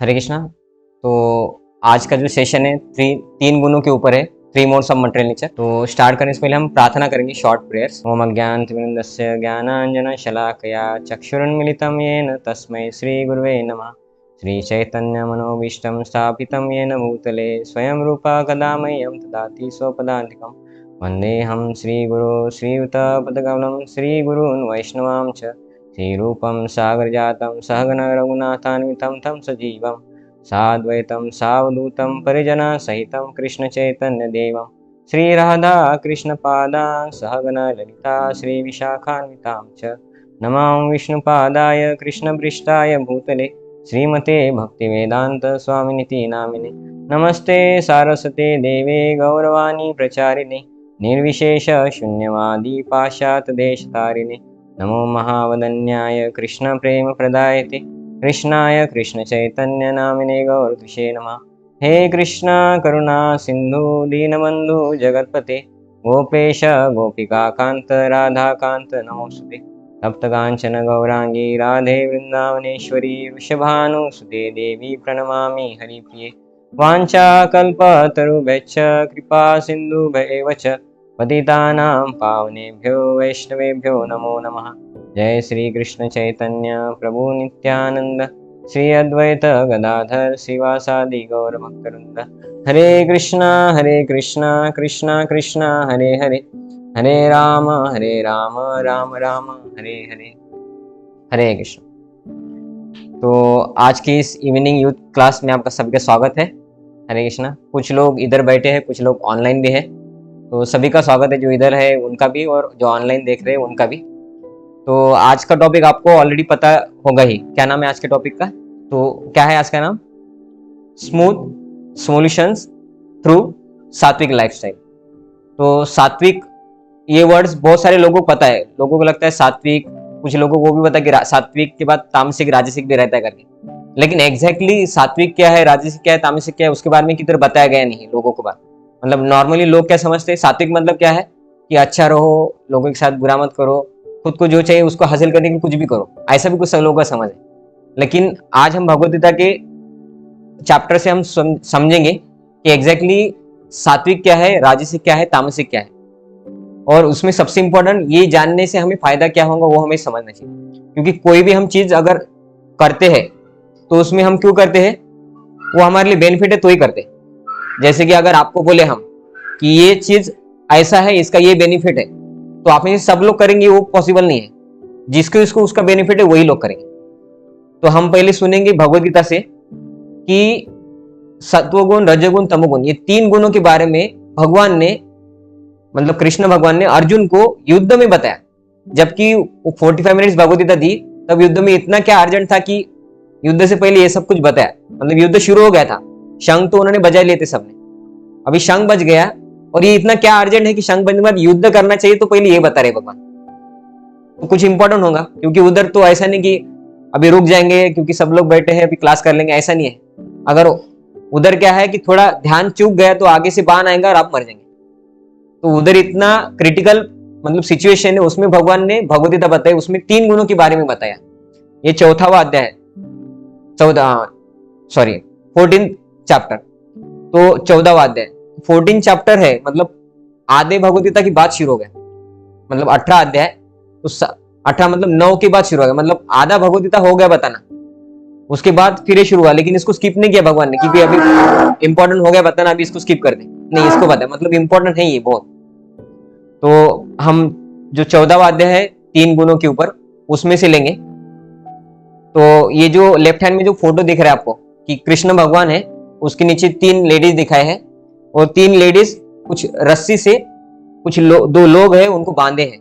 हरे कृष्णा। तो आज का जो सेशन है तीन गुणों के ऊपर है। Three modes of material nature. तो स्टार्ट करने से पहले हम प्रार्थना करेंगे, शॉर्ट प्रेयर्स। ओम अज्ञानतिमिरन्दस्य ज्ञानाञ्जनशलाकया चक्षुरुन्मिलितं येन तस्मै श्रीगुरुवे नमः। श्रीचैतन्यमनोभीष्टं स्थापितं येन भूतले स्वयं रूपा कदा मह्यं ददाति स्वपदान्तिकं। वन्देऽहं श्रीगुरो श्रीयुतपदकमलं श्रीगुरून् वैष्णवां च श्रीरूपं सागरजातं सहगण रघुनाथान्वितं तं सजीवं साद्वैतं सावधूतं परिजनसहितं कृष्णचैतन्यदेवं श्रीराधा कृष्णपादां सहगण ललिता श्रीविशाखान्वितां च नमामि विष्णुपादाय कृष्णपृष्ठाय भूतले श्रीमते भक्तिवेदान्त स्वामिनिति नामिने। नमस्ते सारस्वते देवे गौरवाणी प्रचारिणे निर्विशेष शून्यवादी पाश्चात्यदेशतारिणे। नमो महावदन्याय कृष्ण प्रेम प्रदायते कृष्णाय कृष्ण चैतन्य नामिने गौरतुषे नमः। हे कृष्ण करुणा सिंधु दीनबंधु जगतपते गोपेश गोपिका कांत राधा कांत नमोस्तुते। तप्त कांचन गौरांगी राधे वृंदावनेश्वरी वृषभानुसुते देवी प्रणमामि हरिप्रिये। वाञ्छा कल्पतरुभ्यश्च कृपा सिन्धुभ्येव च पतितानां पावनेभ्यो वैष्णवेभ्यो नमो नमः। जय श्री कृष्ण चैतन्य प्रभु नित्यानंद श्री अद्वैत गदाधर श्रीवासादि गौर भक्तवृंद। हरे कृष्णा कृष्णा कृष्णा हरे हरे हरे राम राम राम हरे हरे। हरे कृष्ण। तो आज की इस इवनिंग यूथ क्लास में आपका सबका स्वागत है। हरे कृष्णा। कुछ लोग इधर बैठे हैं, कुछ लोग ऑनलाइन भी है, तो सभी का स्वागत है। जो इधर है उनका भी और जो ऑनलाइन देख रहे हैं उनका भी। तो आज का टॉपिक आपको ऑलरेडी पता होगा ही। क्या नाम है आज के टॉपिक का? तो क्या है आज का नाम? स्मूथ सॉल्यूशंस थ्रू सात्विक लाइफस्टाइल। तो सात्विक, ये वर्ड्स बहुत सारे लोगों को पता है। लोगों को लगता है सात्विक, कुछ लोगों को भी पता है कि सात्विक के बाद तामसिक राजसिक भी रहता है करके, लेकिन एग्जैक्टली सात्विक क्या है, राजसिक क्या है, तामसिक क्या है, उसके बारे में किधर बताया गया नहीं लोगों को। बात मतलब नॉर्मली लोग क्या समझते हैं, सात्विक मतलब क्या है कि अच्छा रहो, लोगों के साथ बुरा मत करो, खुद को जो चाहिए उसको हासिल करने के लिए कुछ भी करो, ऐसा भी कुछ लोगों का समझ है। लेकिन आज हम भगवद गीता के चैप्टर से हम समझेंगे कि एग्जैक्टली सात्विक क्या है, राजसिक क्या है, तामसिक क्या है, और उसमें सबसे इंपॉर्टेंट ये जानने से हमें फायदा क्या होगा वो हमें समझना चाहिए। क्योंकि कोई भी हम चीज अगर करते हैं तो उसमें हम क्यों करते हैं, वो हमारे लिए बेनिफिट है तो ही करते हैं। जैसे कि अगर आपको बोले हम कि ये चीज ऐसा है, इसका ये बेनिफिट है, तो आप सब लोग करेंगे वो पॉसिबल नहीं है। जिसको इसको उसका बेनिफिट है वही लोग करेंगे। तो हम पहले सुनेंगे भगवद गीता से कि सत्वगुण, रजोगुण, तमोगुण, ये तीन गुणों के बारे में भगवान ने, मतलब कृष्ण भगवान ने अर्जुन को युद्ध में बताया। जबकि 45 मिनट्स भगवद गीता दी, तब युद्ध में इतना क्या अर्जेंट था कि युद्ध से पहले ये सब कुछ बताया। मतलब युद्ध शुरू हो गया था, शंख तो उन्होंने बजा लिए थे सबने, अभी शंख बज गया, और ये इतना क्या अर्जेंट है कि शंख बजने के बाद युद्ध करना चाहिए, तो पहले ये बता रहे भगवान। तो कुछ इंपॉर्टेंट होगा, क्योंकि उधर तो ऐसा नहीं कि अभी रुक जाएंगे क्योंकि सब लोग बैठे हैं अभी क्लास कर लेंगे, ऐसा नहीं है। अगर उधर क्या है कि थोड़ा ध्यान चूक गया तो आगे से बाण आएगा और आप मर जाएंगे। तो उधर इतना क्रिटिकल मतलब सिचुएशन है, उसमें भगवान ने भगवद गीता बताई, उसमें तीन गुणों के बारे में बताया। ये 4वां अध्याय है, 14 चैप्टर। तो 14वां अध्याय 14 चैप्टर है, मतलब आधे भगवद गीता की बात शुरू हो गया। मतलब 18 अध्याय, तो 18 मतलब 9 के बाद शुरू हो गया, मतलब आधा भगवद गीता हो गया बताना। उसके बाद फिर ये शुरू हुआ, लेकिन इसको स्किप नहीं किया भगवान ने कि अभी इंपॉर्टेंट हो गया बताना, अभी इसको स्किप कर दे, नहीं, इसको बताया, मतलब इंपॉर्टेंट है ये बहुत। तो हम जो 14वां अध्याय है तीन गुणों के ऊपर, उसमें से लेंगे। तो ये जो लेफ्ट हैंड में जो फोटो दिख रहा है आपको कि कृष्ण भगवान है, उसके नीचे तीन लेडीज दिखाए हैं, और तीन लेडीज कुछ रस्सी से कुछ दो लोग हैं उनको बांधे हैं।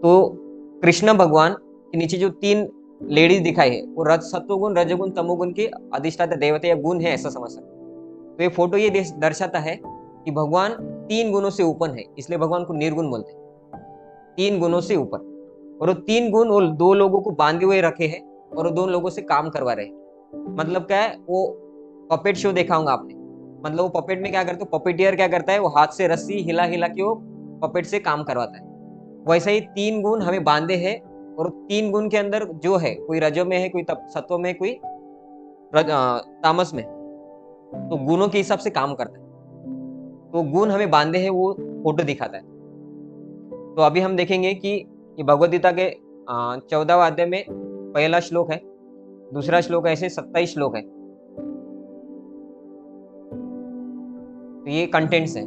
तो कृष्ण भगवान के नीचे जो तीन लेडीज दिखाई है वो सत्वगुण, रजोगुण, तमोगुण के अधिष्ठाता देवता या गुण है, ऐसा समझ सकते। तो ये फोटो ये दर्शाता है कि भगवान तीन गुणों से ऊपर है, इसलिए भगवान को निर्गुण बोलते हैं। तीन गुणों से ऊपर, और वो तीन गुण वो दो लोगों को बांधे हुए रखे हैं और वो दो लोगों से काम करवा रहे हैं। मतलब क्या है, वो पपेट शो देखा होगा आपने, मतलब वो पपेट में क्या करते, पपेटियर क्या करता है, वो हाथ से रस्सी हिला हिला के वो पपेट से काम करवाता है। वैसा ही तीन गुण हमें बांधे हैं, और तीन गुण के अंदर जो है, कोई रजो में है, कोई सत्व में है, कोई तामस में, तो गुणों के हिसाब से काम करता है। तो गुण हमें बांधे हैं वो फोटो दिखाता है। तो अभी हम देखेंगे कि ये भगवद गीता के 14वां अध्याय में पहला श्लोक है, दूसरा श्लोक है, ऐसे 27 श्लोक है। तो ये कंटेंट्स है।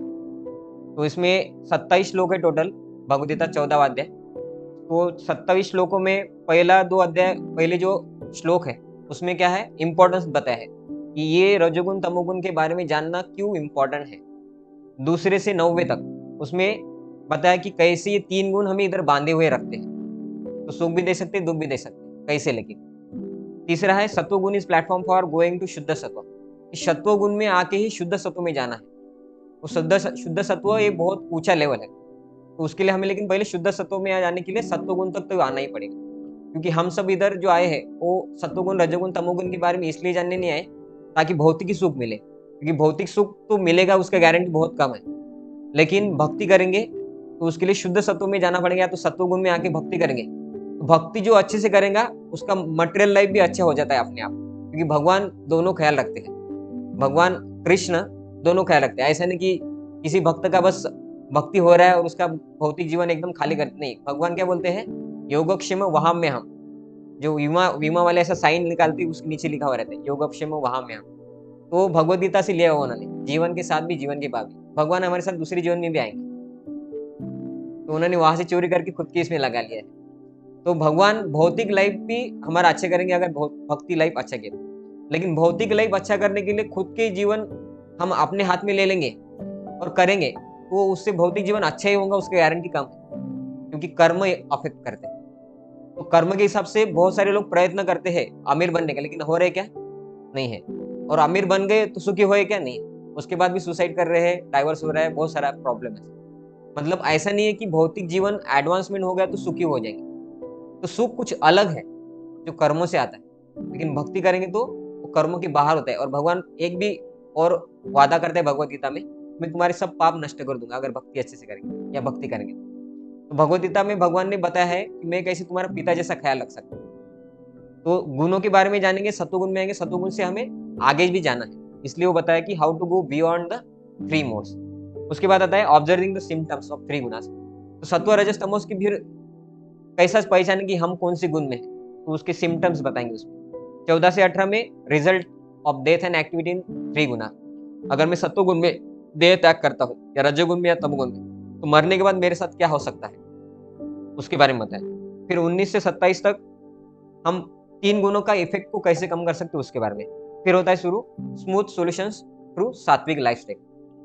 तो इसमें 27 श्लोक है टोटल, भगवद गीता 14वां अध्याय। तो 27 श्लोकों में पहला 2 अध्याय, पहले जो श्लोक है उसमें क्या है, इंपॉर्टेंस बताया है कि ये रजोगुण तमोगुण के बारे में जानना क्यों इंपॉर्टेंट है। दूसरे से 9वें तक उसमें बताया कि कैसे ये 3 गुण हमें इधर बांधे हुए रखते हैं। तो सुख भी दे सकते हैं, दुख भी दे सकते हैं, कैसे लेकिन। तीसरा है सत्व गुण is platform for going to शुद्ध सत्व। सत्व गुण में आके ही शुद्ध सत्व में जाना है। वो शुद्ध सत्व ये बहुत ऊंचा लेवल है। तो उसके लिए हमें लेकिन पहले शुद्ध सत्व में जाने के लिए सत्व गुण तक तो आना ही पड़ेगा। क्योंकि हम सब इधर जो आए हैं वो सत्वगुण रजोगुण तमोगुण के बारे में इसलिए जानने नहीं आए ताकि भौतिक सुख मिले। क्योंकि भौतिक सुख तो मिलेगा, उसका गारंटी बहुत कम है। लेकिन भक्ति करेंगे तो उसके लिए शुद्ध सत्व में जाना पड़ेगा, या तो सत्वगुण में आके भक्ति करेंगे। तो भक्ति जो अच्छे से करेगा उसका मटेरियल लाइफ भी अच्छा हो जाता है अपने आप। क्योंकि भगवान दोनों ख्याल रखते हैं, भगवान कृष्ण दोनों ख्याल रखते हैं। ऐसा नहीं कि किसी भक्त का बस भक्ति हो रहा है और उसका भौतिक जीवन एकदम खाली करते नहीं। भगवान क्या बोलते हैं, योगक्षेम वहां में हम, जो विमा वाले ऐसा साइन निकालते हैं उसके नीचे लिखा हुआ रहता है योगक्षेम वहां में हम। तो भगवद गीता से लिया हुआ उन्होंने, जीवन के साथ भी जीवन के बाद भी भगवान हमारे साथ दूसरे जीवन में भी आएंगे। तो उन्होंने वहां से चोरी करके खुद के इसमें लगा लिया है। तो भगवान भौतिक लाइफ भी हमारा अच्छा करेंगे अगर भक्ति लाइफ अच्छा किया। लेकिन भौतिक लाइफ अच्छा करने के लिए खुद के जीवन हम अपने हाथ में ले लेंगे और करेंगे तो उससे भौतिक जीवन अच्छा ही होगा, उसकी गारंटी कम है। क्योंकि कर्म अफेक्ट करते हैं। तो कर्म के हिसाब से बहुत सारे लोग प्रयत्न करते हैं अमीर बनने का, लेकिन हो रहे क्या, नहीं है। और अमीर बन गए तो सुखी हुए क्या, नहीं। उसके बाद भी सुसाइड कर रहे हैं, डाइवर्स हो रहा है, बहुत सारा प्रॉब्लम है। मतलब ऐसा नहीं है कि भौतिक जीवन एडवांसमेंट हो गया तो सुखी हो जाएंगे। तो सुख कुछ अलग है जो कर्मों से आता है। लेकिन भक्ति करेंगे तो वो कर्मों के बाहर होता है। और भगवान एक भी और वादा करते हैं भगवद गीता में, मैं तुम्हारे सब पाप नष्ट कर दूंगा अगर भक्ति अच्छे से करेंगे या भक्ति करेंगे। तो भगवद गीता में भगवान ने बताया है कि मैं कैसे तुम्हारा पिता जैसा ख्याल रख सकता हूँ। तो गुणों के बारे में जानेंगे, सत्वगुण में आएंगे, सत्वगुण से हमें आगे भी जाना है। इसलिए वो बताया कि how to go beyond the 3 modes. उसके बाद आता है ऑब्जर्विंग द सिम्टम्स ऑफ 3 गुणास। तो सत्व रजस तमोस की फिर कैसा पहचाने कि हम कौन से गुण में है, तो उसके सिम्टम्स बताएंगे उसमें। 14 से 18 में result of death and activity इन 3 गुना। अगर मैं सत्व गुण में देह त्याग करता हूँ या रजोगुण में या तमोगुण में, तो मरने के बाद मेरे साथ क्या हो सकता है उसके बारे में बताया। फिर 19 से 27 तक हम 3 गुणों का इफेक्ट को कैसे कम कर सकते हैं उसके बारे में। फिर होता है शुरू स्मूथ सॉल्यूशंस थ्रू सात्विक लाइफस्टाइल।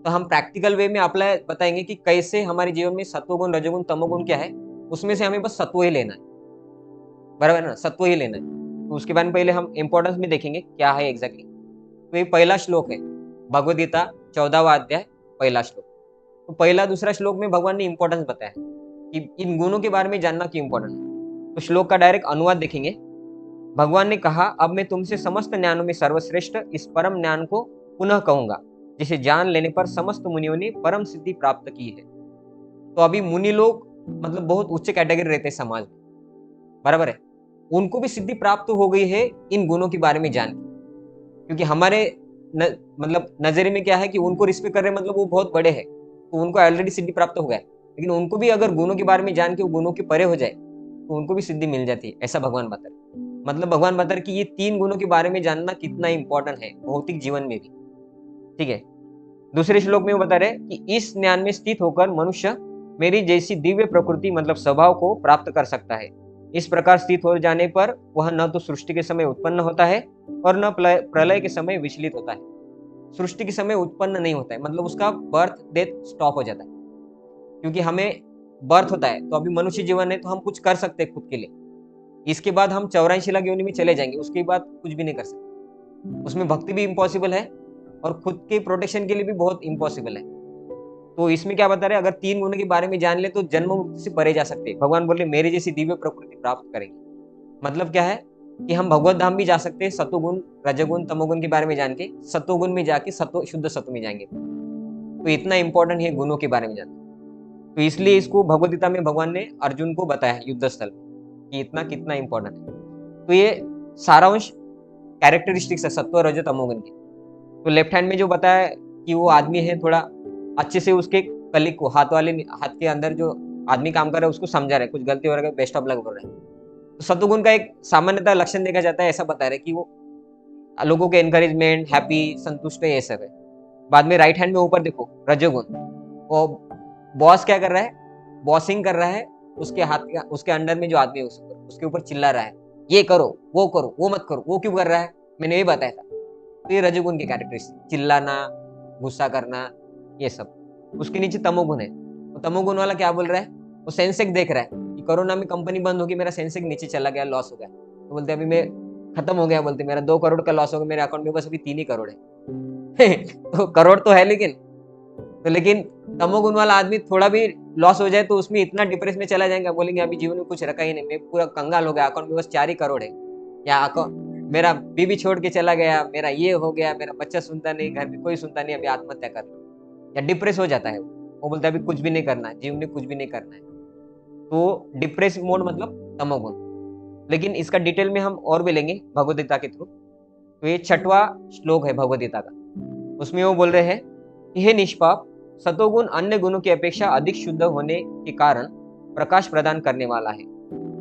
तो हम प्रैक्टिकल वे में अप्लाई बताएंगे कि कैसे हमारे जीवन में सत्वगुण रजोगुण तमोगुण क्या है, उसमें से हमें बस सत्व ही लेना है, बराबर ना, सत्व ही लेना है। तो उसके बारे में पहले हम इंपॉर्टेंस में देखेंगे क्या है एग्जैक्टली। तो ये पहला श्लोक है भगवद गीता 14वां अध्याय पहला श्लोक। तो पहला दूसरा श्लोक में भगवान ने इंपॉर्टेंस बताया है कि इन गुणों के बारे में जानना क्यों इंपॉर्टेंट है। तो श्लोक का डायरेक्ट अनुवाद देखेंगे। भगवान ने कहा, अब मैं तुमसे समस्त ज्ञानों में सर्वश्रेष्ठ इस परम ज्ञान को पुनः कहूंगा जिसे जान लेने पर समस्त मुनियों ने परम सिद्धि प्राप्त की है। तो अभी मुनि लोग मतलब बहुत उच्च कैटेगरी रहते हैं समाज में, बराबर है, उनको भी सिद्धि प्राप्त हो गई है इन गुणों के बारे में जान के। क्योंकि हमारे मतलब नजरिए में क्या है कि उनको रिस्पेक्ट कर रहे मतलब वो बहुत बड़े हैं, तो उनको ऑलरेडी सिद्धि प्राप्त हो गया है। लेकिन उनको भी अगर गुणों के बारे में जान के वो गुणों के परे हो जाए तो उनको भी सिद्धि मिल जाती है, ऐसा भगवान बता रहे। मतलब भगवान बता रहे कि ये 3 गुणों के बारे में जानना कितना इंपॉर्टेंट है भौतिक जीवन में भी, ठीक है। दूसरे श्लोक में वो बता रहे कि इस ज्ञान में स्थित होकर मनुष्य मेरी जैसी दिव्य प्रकृति मतलब स्वभाव को प्राप्त कर सकता है। इस प्रकार स्थित हो जाने पर वह न तो सृष्टि के समय उत्पन्न होता है और न प्रलय के समय विचलित होता है। सृष्टि के समय उत्पन्न नहीं होता है, मतलब उसका बर्थ डेथ स्टॉप हो जाता है। क्योंकि हमें बर्थ होता है तो अभी मनुष्य जीवन है तो हम कुछ कर सकते हैं खुद के लिए। इसके बाद हम 84 लाख योनि में चले जाएंगे, उसके बाद कुछ भी नहीं कर सकते। उसमें भक्ति भी इम्पॉसिबल है और खुद के प्रोटेक्शन के लिए भी बहुत इम्पॉसिबल है। तो इसमें क्या बता रहे, अगर 3 गुणों के बारे में जान ले तो जन्म मृत्यु से परे जा सकते हैं। भगवान बोले मेरे जैसी दिव्य प्रकृति प्राप्त करेंगे। मतलब क्या है कि हम भगवत धाम भी जा सकते हैं सत्वगुण रजोगुण तमोगुण के बारे में जान के, सत्वगुण में जाके सत्व शुद्ध सत्व में जाएंगे। तो इतना इंपॉर्टेंट है गुणों के बारे में जानना। तो इसलिए इसको भगवद गीता में भगवान ने अर्जुन को बताया युद्ध स्थल में कि इतना कितना इंपॉर्टेंट है। तो ये सारांश कैरेक्टरिस्टिक्स है सत्व रजो तमोगुण की। तो लेफ्ट हैंड में जो बताया कि वो आदमी है थोड़ा अच्छे से उसके कलीग को हाथ के अंदर जो आदमी काम कर रहा है उसको समझा रहा है, कुछ गलती हो रहा है, बेस्ट ऑफ लक बोल रहा है। तो सत्वगुण का एक सामान्यतः लक्षण देखा जाता है, ऐसा बता रहे कि वो लोगों के एनकरेजमेंट, हैप्पी, संतुष्ट है, ये सब है। बाद में राइट हैंड में ऊपर देखो रजोगुण, वो बॉस क्या कर रहा है, बॉसिंग कर रहा है, उसके अंडर में जो आदमी है उसके ऊपर चिल्ला रहा है, ये करो, वो मत करो, वो क्यों कर रहा है, मैंने ये बताया था। तो ये रजोगुण की कैरेक्टरिस्टिक, चिल्लाना, गुस्सा करना, ये सब। उसके नीचे तमोगुण है, तो तमोगुण वाला क्या बोल रहा है, वो सेंसेक्स देख रहा है कि कोरोना में कंपनी बंद होगी, मेरा सेंसेक्स नीचे चला गया, लॉस हो गया, तो बोलते अभी मैं खत्म हो गया, बोलते मेरा 2 करोड़ का लॉस हो गया, मेरे अकाउंट में बस अभी 3 ही करोड़ है तो करोड़ तो है लेकिन तमोगुण वाला आदमी थोड़ा भी लॉस हो जाए तो उसमें इतना डिप्रेस में चला जाएगा, बोलेंगे अभी जीवन में कुछ रखा ही नहीं, मैं पूरा कंगाल हो गया, अकाउंट में बस 4 ही करोड़ है, या अकाउंट मेरा बीवी छोड़ के चला गया, मेरा ये हो गया, मेरा बच्चा सुनता नहीं, घर में कोई सुनता नहीं, अभी आत्महत्या कर लो, या डिप्रेस हो जाता है वो बोलता है अभी कुछ भी नहीं करना है, जीवन में कुछ भी नहीं करना है। तो डिप्रेस मोड मतलब तमोगुण। लेकिन इसका डिटेल में हम और भी लेंगे भगवद गीता के थ्रू। तो ये 6वां श्लोक है भगवद गीता का, उसमें वो बोल रहे हैं कि हे निष्पाप, सतोगुण अन्य गुणों की अपेक्षा अधिक शुद्ध होने के कारण प्रकाश प्रदान करने वाला है।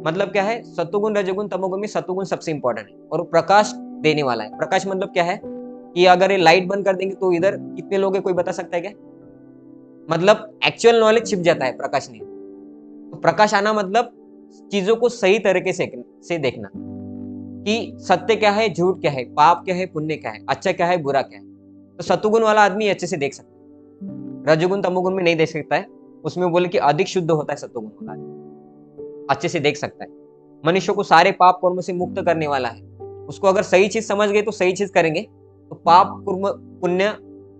मतलब क्या है, सतोगुण रजोगुण तमोगुण में सतोगुण सबसे इंपॉर्टेंट है और प्रकाश देने वाला है। प्रकाश मतलब क्या है कि अगर ये लाइट बंद कर देंगे तो इधर कितने लोग हैं, कोई बता सकता है क्या? मतलब एक्चुअल नॉलेज छिप जाता है प्रकाश नहीं। तो प्रकाश आना मतलब चीजों को सही तरीके से देखना कि सत्य क्या है, झूठ क्या है, पाप क्या है, पुण्य क्या है, अच्छा क्या है, बुरा क्या है। तो सतोगुण वाला आदमी अच्छे से देख सकता है, रजोगुण तमोगुण में नहीं देख सकता है। उसमें बोले कि अधिक शुद्ध होता है सतोगुण वाला आदमी, अच्छे से देख सकता है। मनुष्य को सारे पाप कर्मों से मुक्त करने वाला है। उसको अगर सही चीज समझ गए तो सही चीज करेंगे, तो पाप कर्म पुण्य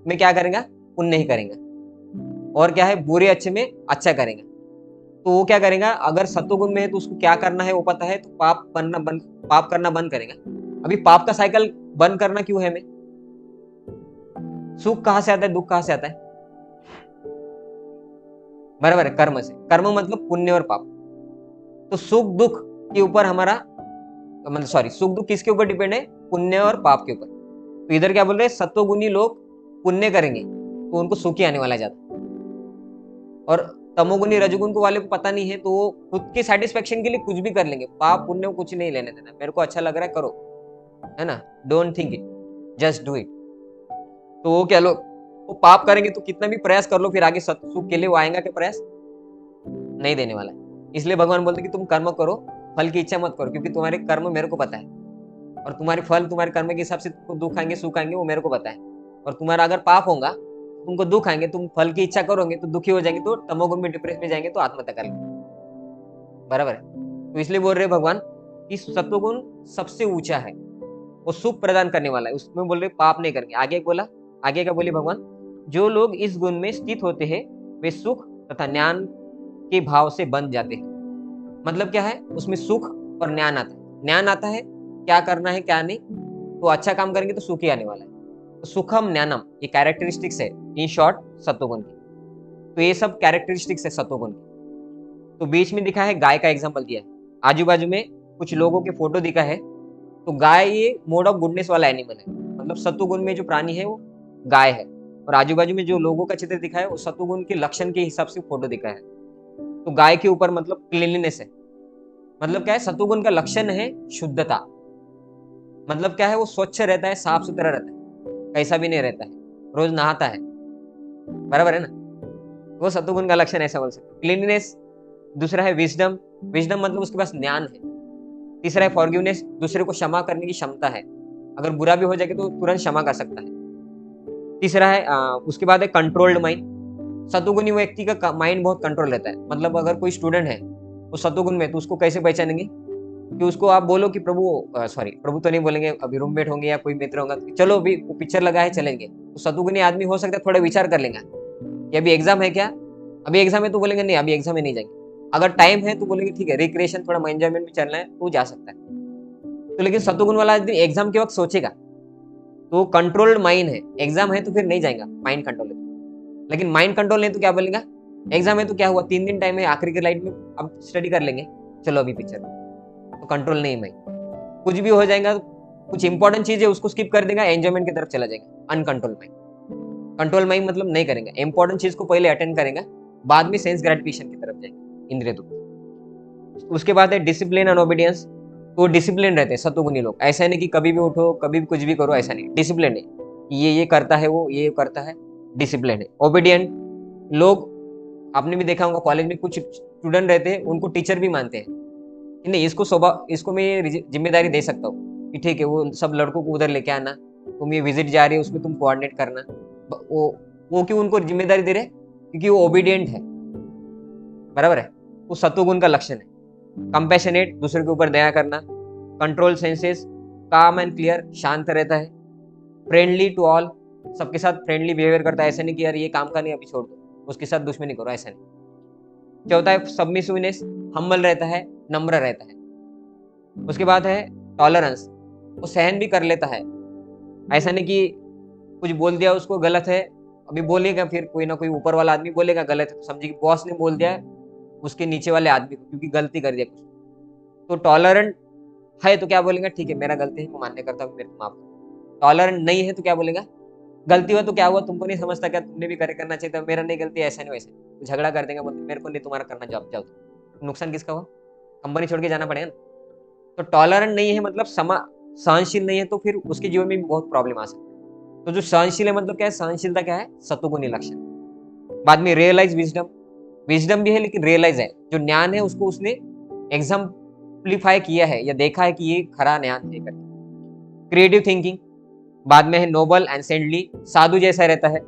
में क्या करेगा, पुण्य ही करेंगे, और क्या है बुरे अच्छे में अच्छा करेंगे। तो वो क्या करेगा, अगर सत्वगुण में है तो उसको क्या करना है वो पता है, तो पाप करना बंद करेगा। अभी पाप का साइकिल बंद करना क्यों है हमें? सुख कहां से आता है, दुख कहां से आता है? बराबर है, कर्म से। कर्म मतलब पुण्य और पाप। तो सुख दुख के ऊपर हमारा मतलब सुख दुख किसके ऊपर डिपेंड है? पुण्य और पाप के ऊपर। तो इधर क्या बोल रहे हैं, सत्वगुणी लोग पुण्य करेंगे तो उनको सुख ही आने वाला है ज्यादा, और तमोगुणी रजोगुण को वाले को पता नहीं है तो वो खुद के सेटिस्फेक्शन के लिए कुछ भी कर लेंगे, पाप पुण्य को कुछ नहीं लेने देना, मेरे को अच्छा लग रहा है करो, है ना, don't think it, just do it. तो वो क्या लोग वो पाप करेंगे तो कितना भी प्रयास कर लो, फिर आगे सुख के लिए वो आएगा क्या? प्रयास नहीं देने वाला है। इसलिए भगवान बोलते कि तुम कर्म करो, फल की इच्छा मत करो, क्योंकि तुम्हारे कर्म मेरे को पता है, और तुम्हारे फल तुम्हारे कर्म के हिसाब से तुमको दुख आएंगे सुख आएंगे वो मेरे को पता है। और तुम्हारा अगर पाप होगा तुमको दुख आएंगे, तुम फल की इच्छा करोगे तो दुखी हो जाएंगे, तो तमोगुण में डिप्रेस में जाएंगे, तो आत्महत्या कर लेंगे। बराबर है। तो इसलिए बोल रहे भगवान कि सत्वगुण सबसे ऊंचा है, वो सुख प्रदान करने वाला है, उसमें बोल रहे पाप नहीं करेंगे। आगे बोला, आगे क्या बोले भगवान, जो लोग इस गुण में स्थित होते हैं वे सुख तथा ज्ञान के भाव से बन जाते हैं। मतलब क्या है, उसमें सुख और ज्ञान आता है। ज्ञान आता है क्या करना है क्या नहीं, तो अच्छा काम करेंगे तो सुख ही आने वाला है। तो सुखम ज्ञानम ये कैरेक्टरिस्टिक्स है इन शॉर्ट सत्वगुण की। तो ये सब कैरेक्टरिस्टिक्स है सत्वगुण की। तो बीच में दिखा है गाय का एग्जांपल दिया है, आजू बाजू में कुछ लोगों के फोटो दिखा है। तो गाय ये मोड ऑफ गुडनेस वाला एनिमल है, मतलब सत्वगुण में जो प्राणी है वो गाय है, और आजू बाजू में जो लोगों का चित्र दिखा है वो सत्वगुण के लक्षण के हिसाब से फोटो दिखा है। तो गाय के ऊपर मतलब क्लीनलीनेस है, मतलब क्या है, सत्वगुण का लक्षण है शुद्धता। मतलब क्या है, वो स्वच्छ रहता है, साफ सुथरा रहता है, कैसा भी नहीं रहता है, रोज नहाता है। बराबर है ना, वो सत्वगुण का लक्षण ऐसा बोल सकते। क्लीनलीनेस। दूसरा है विजडम, विजडम मतलब उसके पास ज्ञान है। तीसरा है फॉरगिवनेस, दूसरे को क्षमा करने की क्षमता है, अगर बुरा भी हो जाए तो तुरंत क्षमा कर सकता है। तीसरा है उसके बाद है कंट्रोल्ड माइंड। सत्वगुणी व्यक्ति का माइंड बहुत कंट्रोल रहता है। मतलब अगर कोई स्टूडेंट है वो सत्वगुण में, तो उसको कैसे पहचानेंगे कि उसको आप बोलो कि प्रभु तो नहीं बोलेंगे, अभी रूममेट होंगे या कोई मित्र होगा, चलो अभी वो पिक्चर लगा है चलेंगे, तो सत्वगुणी आदमी हो सकता है थोड़ा विचार कर लेगा कि अभी एग्जाम है क्या, अभी एग्जाम है, तो बोलेंगे नहीं अभी एग्जाम में नहीं जाएंगे। अगर टाइम है तो बोलेंगे ठीक है रिक्रिएशन थोड़ा एंजॉयमेंट में चलना है तो जा सकता है। तो लेकिन सत्वगुण वाला आदमी एग्जाम के वक्त सोचेगा, तो कंट्रोल्ड माइंड है, एग्जाम है तो फिर नहीं जाएगा, माइंड कंट्रोल है। लेकिन माइंड कंट्रोल नहीं तो क्या बोलेगा, एग्जाम है तो क्या हुआ, 3 दिन टाइम है, आखिरी के लाइट में अब स्टडी कर लेंगे, चलो अभी पिक्चर। तो कंट्रोल नहीं माइंड, कुछ भी हो जाएगा कुछ इंपॉर्टेंट चीज है उसको स्किप कर देगा, एंजॉयमेंट की तरफ चला जाएगा, अनकंट्रोल माइंड। कंट्रोल माइंड मतलब नहीं करेंगे, इंपॉर्टेंट चीज को पहले अटेंड करेंगे, बाद में सेंस ग्रेटिफिकेशन की तरफ जाएंगे, इंद्रिय तृप्ति। उसके बाद है डिसिप्लिन एंड ओबीडियंस। तो डिसिप्लिन रहते हैं सतोगुनी लोग, ऐसा नहीं कि कभी भी उठो कभी भी कुछ भी करो, ऐसा नहीं, डिसिप्लिन है, ये करता है, वो ये करता है, डिसिप्लिन है। ओबीडियंट लोग, आपने भी देखा होगा कॉलेज में कुछ स्टूडेंट रहते हैं उनको टीचर भी मानते हैं, नहीं इसको स्वभाव, इसको मैं ये जिम्मेदारी दे सकता हूँ कि ठीक है वो सब लड़कों को उधर लेके आना, तुम ये विजिट जा रही है उसमें तुम कोऑर्डिनेट करना। वो क्यों उनको जिम्मेदारी दे रहे, क्योंकि वो ओबीडियंट है, बराबर है, वो सत्वगुण का लक्षण है। कंपैशनेट, दूसरे के ऊपर दया करना। कंट्रोल सेंसेस, काम एंड क्लियर, शांत रहता है। फ्रेंडली टू ऑल, सबके साथ फ्रेंडली बिहेवियर करता है, ऐसा नहीं कि यार ये काम का नहीं अभी छोड़ दो, उसके साथ दुश्मनी करो, ऐसा नहीं। चौथा है सबमिसिवनेस, हम्बल रहता है, नम्र रहता है। उसके बाद है टॉलरेंस, वो सहन भी कर लेता है, ऐसा नहीं कि कुछ बोल दिया उसको गलत है, अभी बोलेगा फिर कोई ना कोई ऊपर वाला आदमी बोलेगा गलत है, तो समझिए कि बॉस ने बोल दिया उसके नीचे वाले आदमी को, क्योंकि गलती कर दिया कुछ, तो टॉलरेंट है तो क्या बोलेगा, ठीक है मेरा गलती है, मैं मान्य करता हूँ, मेरे को माफ करो। टॉलरेंट नहीं है तो क्या बोलेगा, गलती हुआ तो क्या हुआ, तुमको नहीं समझता क्या, तुमने भी करेक्ट करना चाहिए था, मेरा नहीं गलती, ऐसा नहीं वैसे तो झगड़ा कर देगा, बोलते मेरे को नहीं तुम्हारा करना, जॉब जाओ, नुकसान किसका हुआ, कंपनी छोड़ के जाना पड़ेगा ना। तो टॉलरेंट नहीं है मतलब सहनशील नहीं है, तो फिर उसके जीवन में भी बहुत प्रॉब्लम आ सकती है। तो जो सहनशील है मतलब क्या है, सहनशीलता क्या है, सत्वगुणी लक्षण। बाद में रियलाइज विजडम, विजडम भी है लेकिन रियलाइज है, जो ज्ञान है उसको उसने एग्जाम्पलीफाई किया है या देखा है कि ये खरा ज्ञान है करके। क्रिएटिव थिंकिंग, बाद में है नोबल एंड सेंडली, साधु जैसा रहता है।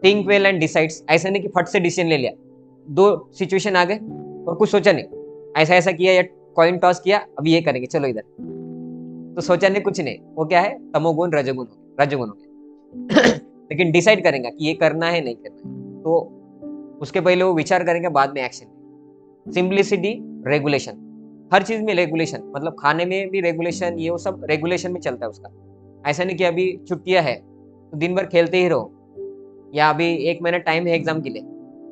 थिंक वेल एंड डिसाइड्स, ऐसा नहीं कि फट से डिसीजन ले लिया, दो सिचुएशन आ गए और कुछ सोचा नहीं, ऐसा ऐसा किया या कॉइन टॉस किया, अभी ये करेंगे चलो इधर, तो सोचा नहीं कुछ नहीं, वो क्या है, तमोगुण रजोगुण रजोगुण हो गया। लेकिन डिसाइड करेंगे कि ये करना है नहीं करना है, तो उसके पहले वो विचार करेंगे, बाद में एक्शन। सिंप्लिसिटी, रेगुलेशन, हर चीज में रेगुलेशन, मतलब खाने में भी रेगुलेशन, ये वो सब रेगुलेशन में चलता है उसका। ऐसा नहीं कि अभी छुट्टियां है तो दिन भर खेलते ही रहो, या अभी 1 महीना टाइम है एग्जाम के लिए,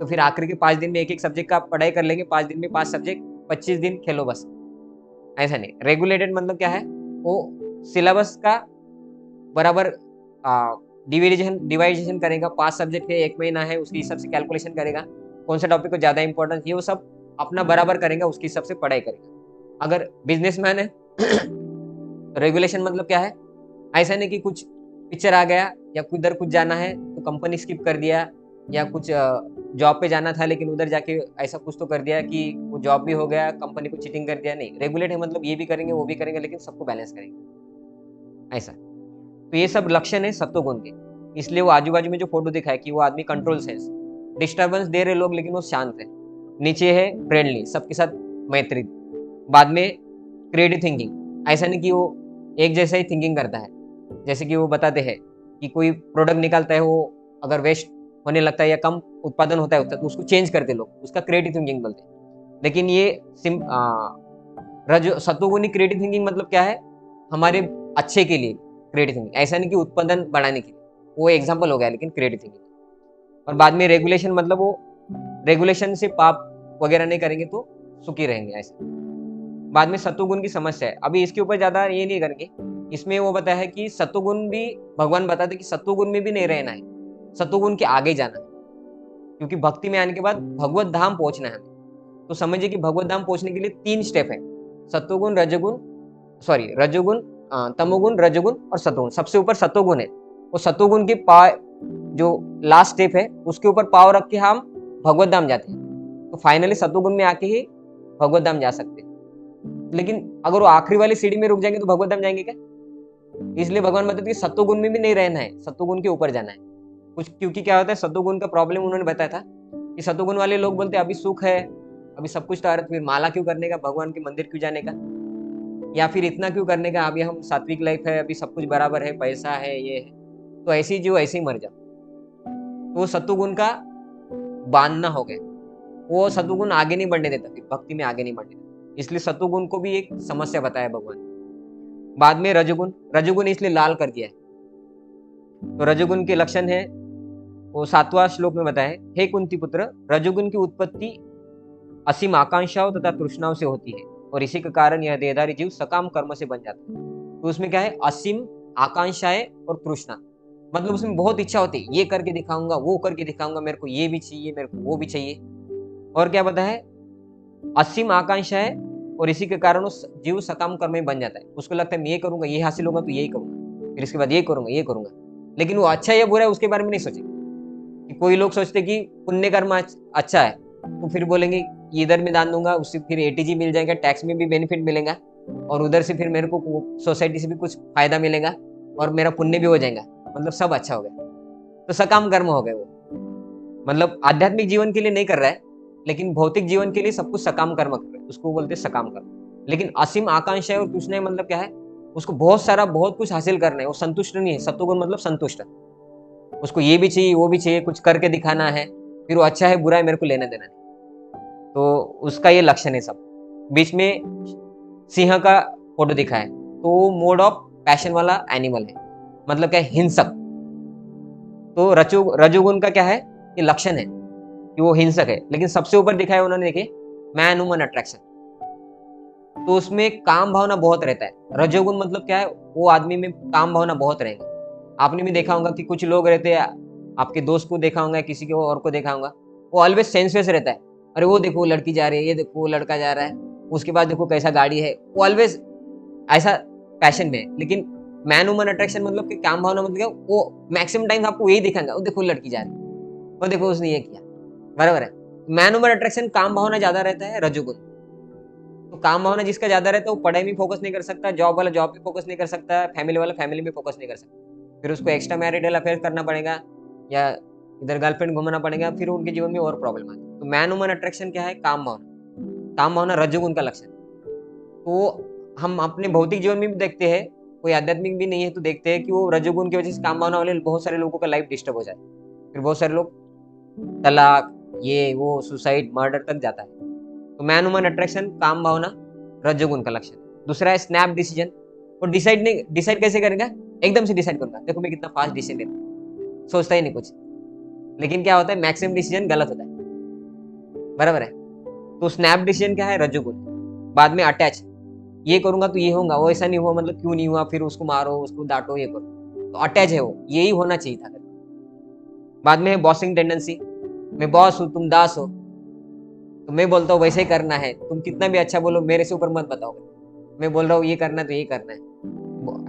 तो फिर आखिरी के 5 दिन में एक सब्जेक्ट का पढ़ाई कर लेंगे, 5 दिन में 5 सब्जेक्ट, 25 दिन खेलो बस, ऐसा नहीं। रेगुलेटेड मतलब क्या है, वो सिलेबस का बराबर डिवाइजेशन करेगा, 5 सब्जेक्ट है, 1 महीना है, उसके हिसाब से कैलकुलेशन करेगा, कौन सा टॉपिक को ज्यादा इंपॉर्टेंस, ये वो सब अपना बराबर करेगा, उसके हिसाब से पढ़ाई करेगा। अगर बिजनेसमैन है रेगुलेशन मतलब क्या है, ऐसा नहीं कि कुछ पिक्चर आ गया या उधर कुछ जाना है तो कंपनी स्किप कर दिया, या कुछ जॉब पे जाना था लेकिन उधर जाके ऐसा कुछ तो कर दिया कि वो जॉब भी हो गया, कंपनी को चीटिंग कर दिया, नहीं। रेगुलेट है मतलब ये भी करेंगे वो भी करेंगे, लेकिन सबको बैलेंस करेंगे, ऐसा। तो ये सब लक्षण है सत्वगुण के, इसलिए वो आजू बाजू में जो फोटो दिखा है कि वो आदमी कंट्रोल सेंस, डिस्टर्बेंस दे रहे लोग लेकिन वो शांत है। नीचे है फ्रेंडली, सबके साथ मैत्री। बाद में क्रिएटिव थिंकिंग, ऐसा नहीं कि वो एक जैसा ही थिंकिंग करता है, जैसे कि वो बताते हैं कि कोई प्रोडक्ट निकालता है, वो अगर वेस्ट होने लगता है या कम उत्पादन होता है तो उसको चेंज करते लोग, उसका क्रिएटिव थिंकिंग बोलते हैं। लेकिन ये सत्वगुणी क्रिएटिव थिंकिंग मतलब क्या है, हमारे अच्छे के लिए क्रिएटिव थिंकिंग, ऐसा नहीं कि उत्पादन बढ़ाने के लिए, वो एग्जाम्पल हो गया लेकिन क्रिएटिव थिंकिंग। और बाद में रेगुलेशन मतलब वो रेगुलेशन से पाप वगैरह नहीं करेंगे तो सुखी रहेंगे, ऐसे। बाद में सत्वगुण की समस्या है, अभी इसके ऊपर ज्यादा ये नहीं करेंगे। इसमें वो बताया है कि सत्वगुण भी भगवान बताते कि सत्वगुण में भी नहीं रहना है, सत्वगुण के आगे जाना है, क्योंकि भक्ति में आने के बाद भगवत धाम पहुंचना है। तो समझिए कि भगवत धाम पहुंचने के लिए 3 स्टेप है, सत्वगुण रजोगुण, सॉरी रजोगुण, तमोगुण, रजोगुण और सत्वगुण। सबसे ऊपर सत्वगुण है, वो सत्वगुण की जो लास्ट स्टेप है उसके ऊपर पावर रख के हम भगवत धाम जाते हैं, तो फाइनली सत्वगुण में आके ही भगवत धाम जा सकते हैं। लेकिन अगर वो आखिरी वाली सीढ़ी में रुक जाएंगे तो भगवत धाम जाएंगे क्या? इसलिए भगवान बताते कि सत्वगुण में भी नहीं रहना है, सत्वगुण के ऊपर जाना है कुछ। क्योंकि क्या होता है, सत्वगुण का प्रॉब्लम उन्होंने बताया था कि सत्वगुण वाले लोग बोलते अभी सुख है, अभी सब कुछ तो आ रहा है, फिर माला क्यों करने का, भगवान के मंदिर क्यों जाने का, या फिर इतना क्यों करने का, अभी हम सात्विक लाइफ है, अभी सब कुछ बराबर है, पैसा है, ये है, तो ऐसे ही जो ऐसे ही मर जाओ। तो वो सत्वगुण का बांधना हो गया, वो सत्वगुण आगे नहीं बढ़ने देता, फिर भक्ति में आगे नहीं बढ़ने देता, इसलिए सत्वगुण को भी एक समस्या बताया भगवान। बाद में रजोगुण, रजोगुण इसलिए लाल कर दिया है। तो रजोगुण के लक्षण है वो 7वां श्लोक में बताए, हे कुंती पुत्र, रजोगुण की उत्पत्ति असीम आकांक्षाओं तथा तृष्णाओं से होती है, और इसी के कारण यह देहधारी जीव सकाम कर्म से बन जाता है। तो उसमें क्या है, असीम आकांक्षाएं और तृष्णा, मतलब उसमें बहुत इच्छा होती है, ये करके दिखाऊंगा, वो करके दिखाऊंगा, मेरे को ये भी चाहिए, मेरे को वो भी चाहिए। और क्या पता है, असीम आकांक्षा है, और इसी के कारण उस जीव सकाम कर्म में बन जाता है। उसको लगता है मैं ये करूंगा, ये हासिल होगा तो यही करूंगा, फिर इसके बाद ये करूंगा, ये करूंगा। लेकिन वो अच्छा या बुरा है उसके बारे में नहीं सोचेगा। कि कोई लोग सोचते कि पुण्य कर्म अच्छा है, तो फिर बोलेंगे कि इधर में दान दूंगा, उससे फिर एटीजी मिल जाएगा, टैक्स में भी बेनिफिट मिलेगा, और उधर से फिर मेरे को सोसाइटी से भी कुछ फायदा मिलेगा, और मेरा पुण्य भी हो जाएगा, मतलब सब अच्छा हो गया। तो सकाम कर्म हो गए वो, मतलब आध्यात्मिक जीवन के लिए नहीं कर रहा है, लेकिन भौतिक जीवन के लिए सब कुछ सकाम कर्म कर रहे हैं, उसको बोलते हैं सकाम कर्म। लेकिन असीम आकांक्षा और तृष्णा मतलब क्या है, उसको बहुत सारा बहुत कुछ हासिल करना है, वो संतुष्ट नहीं है। सत्वगुण मतलब संतुष्ट, उसको ये भी चाहिए, वो भी चाहिए, कुछ करके दिखाना है, फिर वो अच्छा है बुरा है मेरे को लेना देना नहीं। तो उसका ये लक्षण है सब। बीच में सिंह का फोटो दिखा है, तो मोड ऑफ पैशन वाला एनिमल है, मतलब क्या है, हिंसक। तो रजोगुण का क्या है, ये लक्षण है कि वो हिंसक है। लेकिन सबसे ऊपर दिखा है उन्होंने, देखिए, मैन वुमन अट्रैक्शन, तो उसमें काम भावना बहुत रहता है। रजोगुण मतलब क्या है, वो आदमी में काम भावना बहुत रहेगा। आपने भी देखा होगा कि कुछ लोग रहते हैं, आपके दोस्त को देखा होगा, किसी को और को देखा होगा, वो ऑलवेज सेंसलेस रहता है। अरे वो देखो वो लड़की जा रही है, ये देखो वो लड़का जा रहा है, उसके बाद देखो कैसा गाड़ी है, वो ऑलवेज ऐसा पैशन में है। लेकिन मैन वुमन अट्रैक्शन मतलब कि काम भावना मतलब क्या, वो मैक्सिमम टाइम आपको यही दिखाएगा, वो देखो लड़की जा रही है, वो देखो उसने ये किया, बराबर है। मैन वुमन अट्रैक्शन काम भावना ज्यादा रहता है, रजोगुण। तो काम भावना जिसका ज्यादा रहता है वो पढ़ाई में फोकस नहीं कर सकता, जॉब वाला जॉब पे फोकस नहीं कर सकता, फैमिली वाला फैमिली में फोकस नहीं कर सकता। फिर उसको एक्स्ट्रा मैरिटल अफेयर करना पड़ेगा, या इधर गर्लफ्रेंड घुमाना पड़ेगा, फिर उनके जीवन में और प्रॉब्लम आती है। तो मैन वुमन अट्रैक्शन क्या है, काम भावना। काम भावना रजोगुण का लक्षण। तो हम अपने भौतिक जीवन में भी देखते हैं, कोई आध्यात्मिक भी नहीं है तो देखते हैं कि वो रजोगुण की वजह से काम भावना वाले बहुत सारे लोगों का लाइफ डिस्टर्ब हो जाता है। फिर बहुत सारे लोग तलाक, ये वो, सुसाइड, मर्डर तक जाता है। तो मैन वुमन अट्रैक्शन, काम भावना, रजोगुण का लक्षण। दूसरा है स्नैप डिसीजन। वो डिसाइड कैसे करेगा, एकदम से डिसाइड करूंगा, देखो मैं कितना फास्ट डिसीजन लेता हूँ, सोचता ही नहीं कुछ। लेकिन क्या होता है, मैक्सिमम डिसीजन गलत होता है, बराबर है। तो स्नैप डिसीजन क्या है, रजोगुण। बाद में अटैच, ये करूंगा तो ये होगा, वो ऐसा नहीं हुआ मतलब क्यों नहीं हुआ, फिर उसको मारो, उसको डांटो, ये करो, तो अटैच है वो, यही होना चाहिए था। बाद में है बॉसिंग टेंडेंसी। मैं बॉस हूँ, तुम दास हो, तो मैं बोलता हूँ वैसे ही करना है, तुम कितना भी अच्छा बोलो मेरे से ऊपर मत बताओ, मैं बोल रहा हूँ ये करना है तो ये करना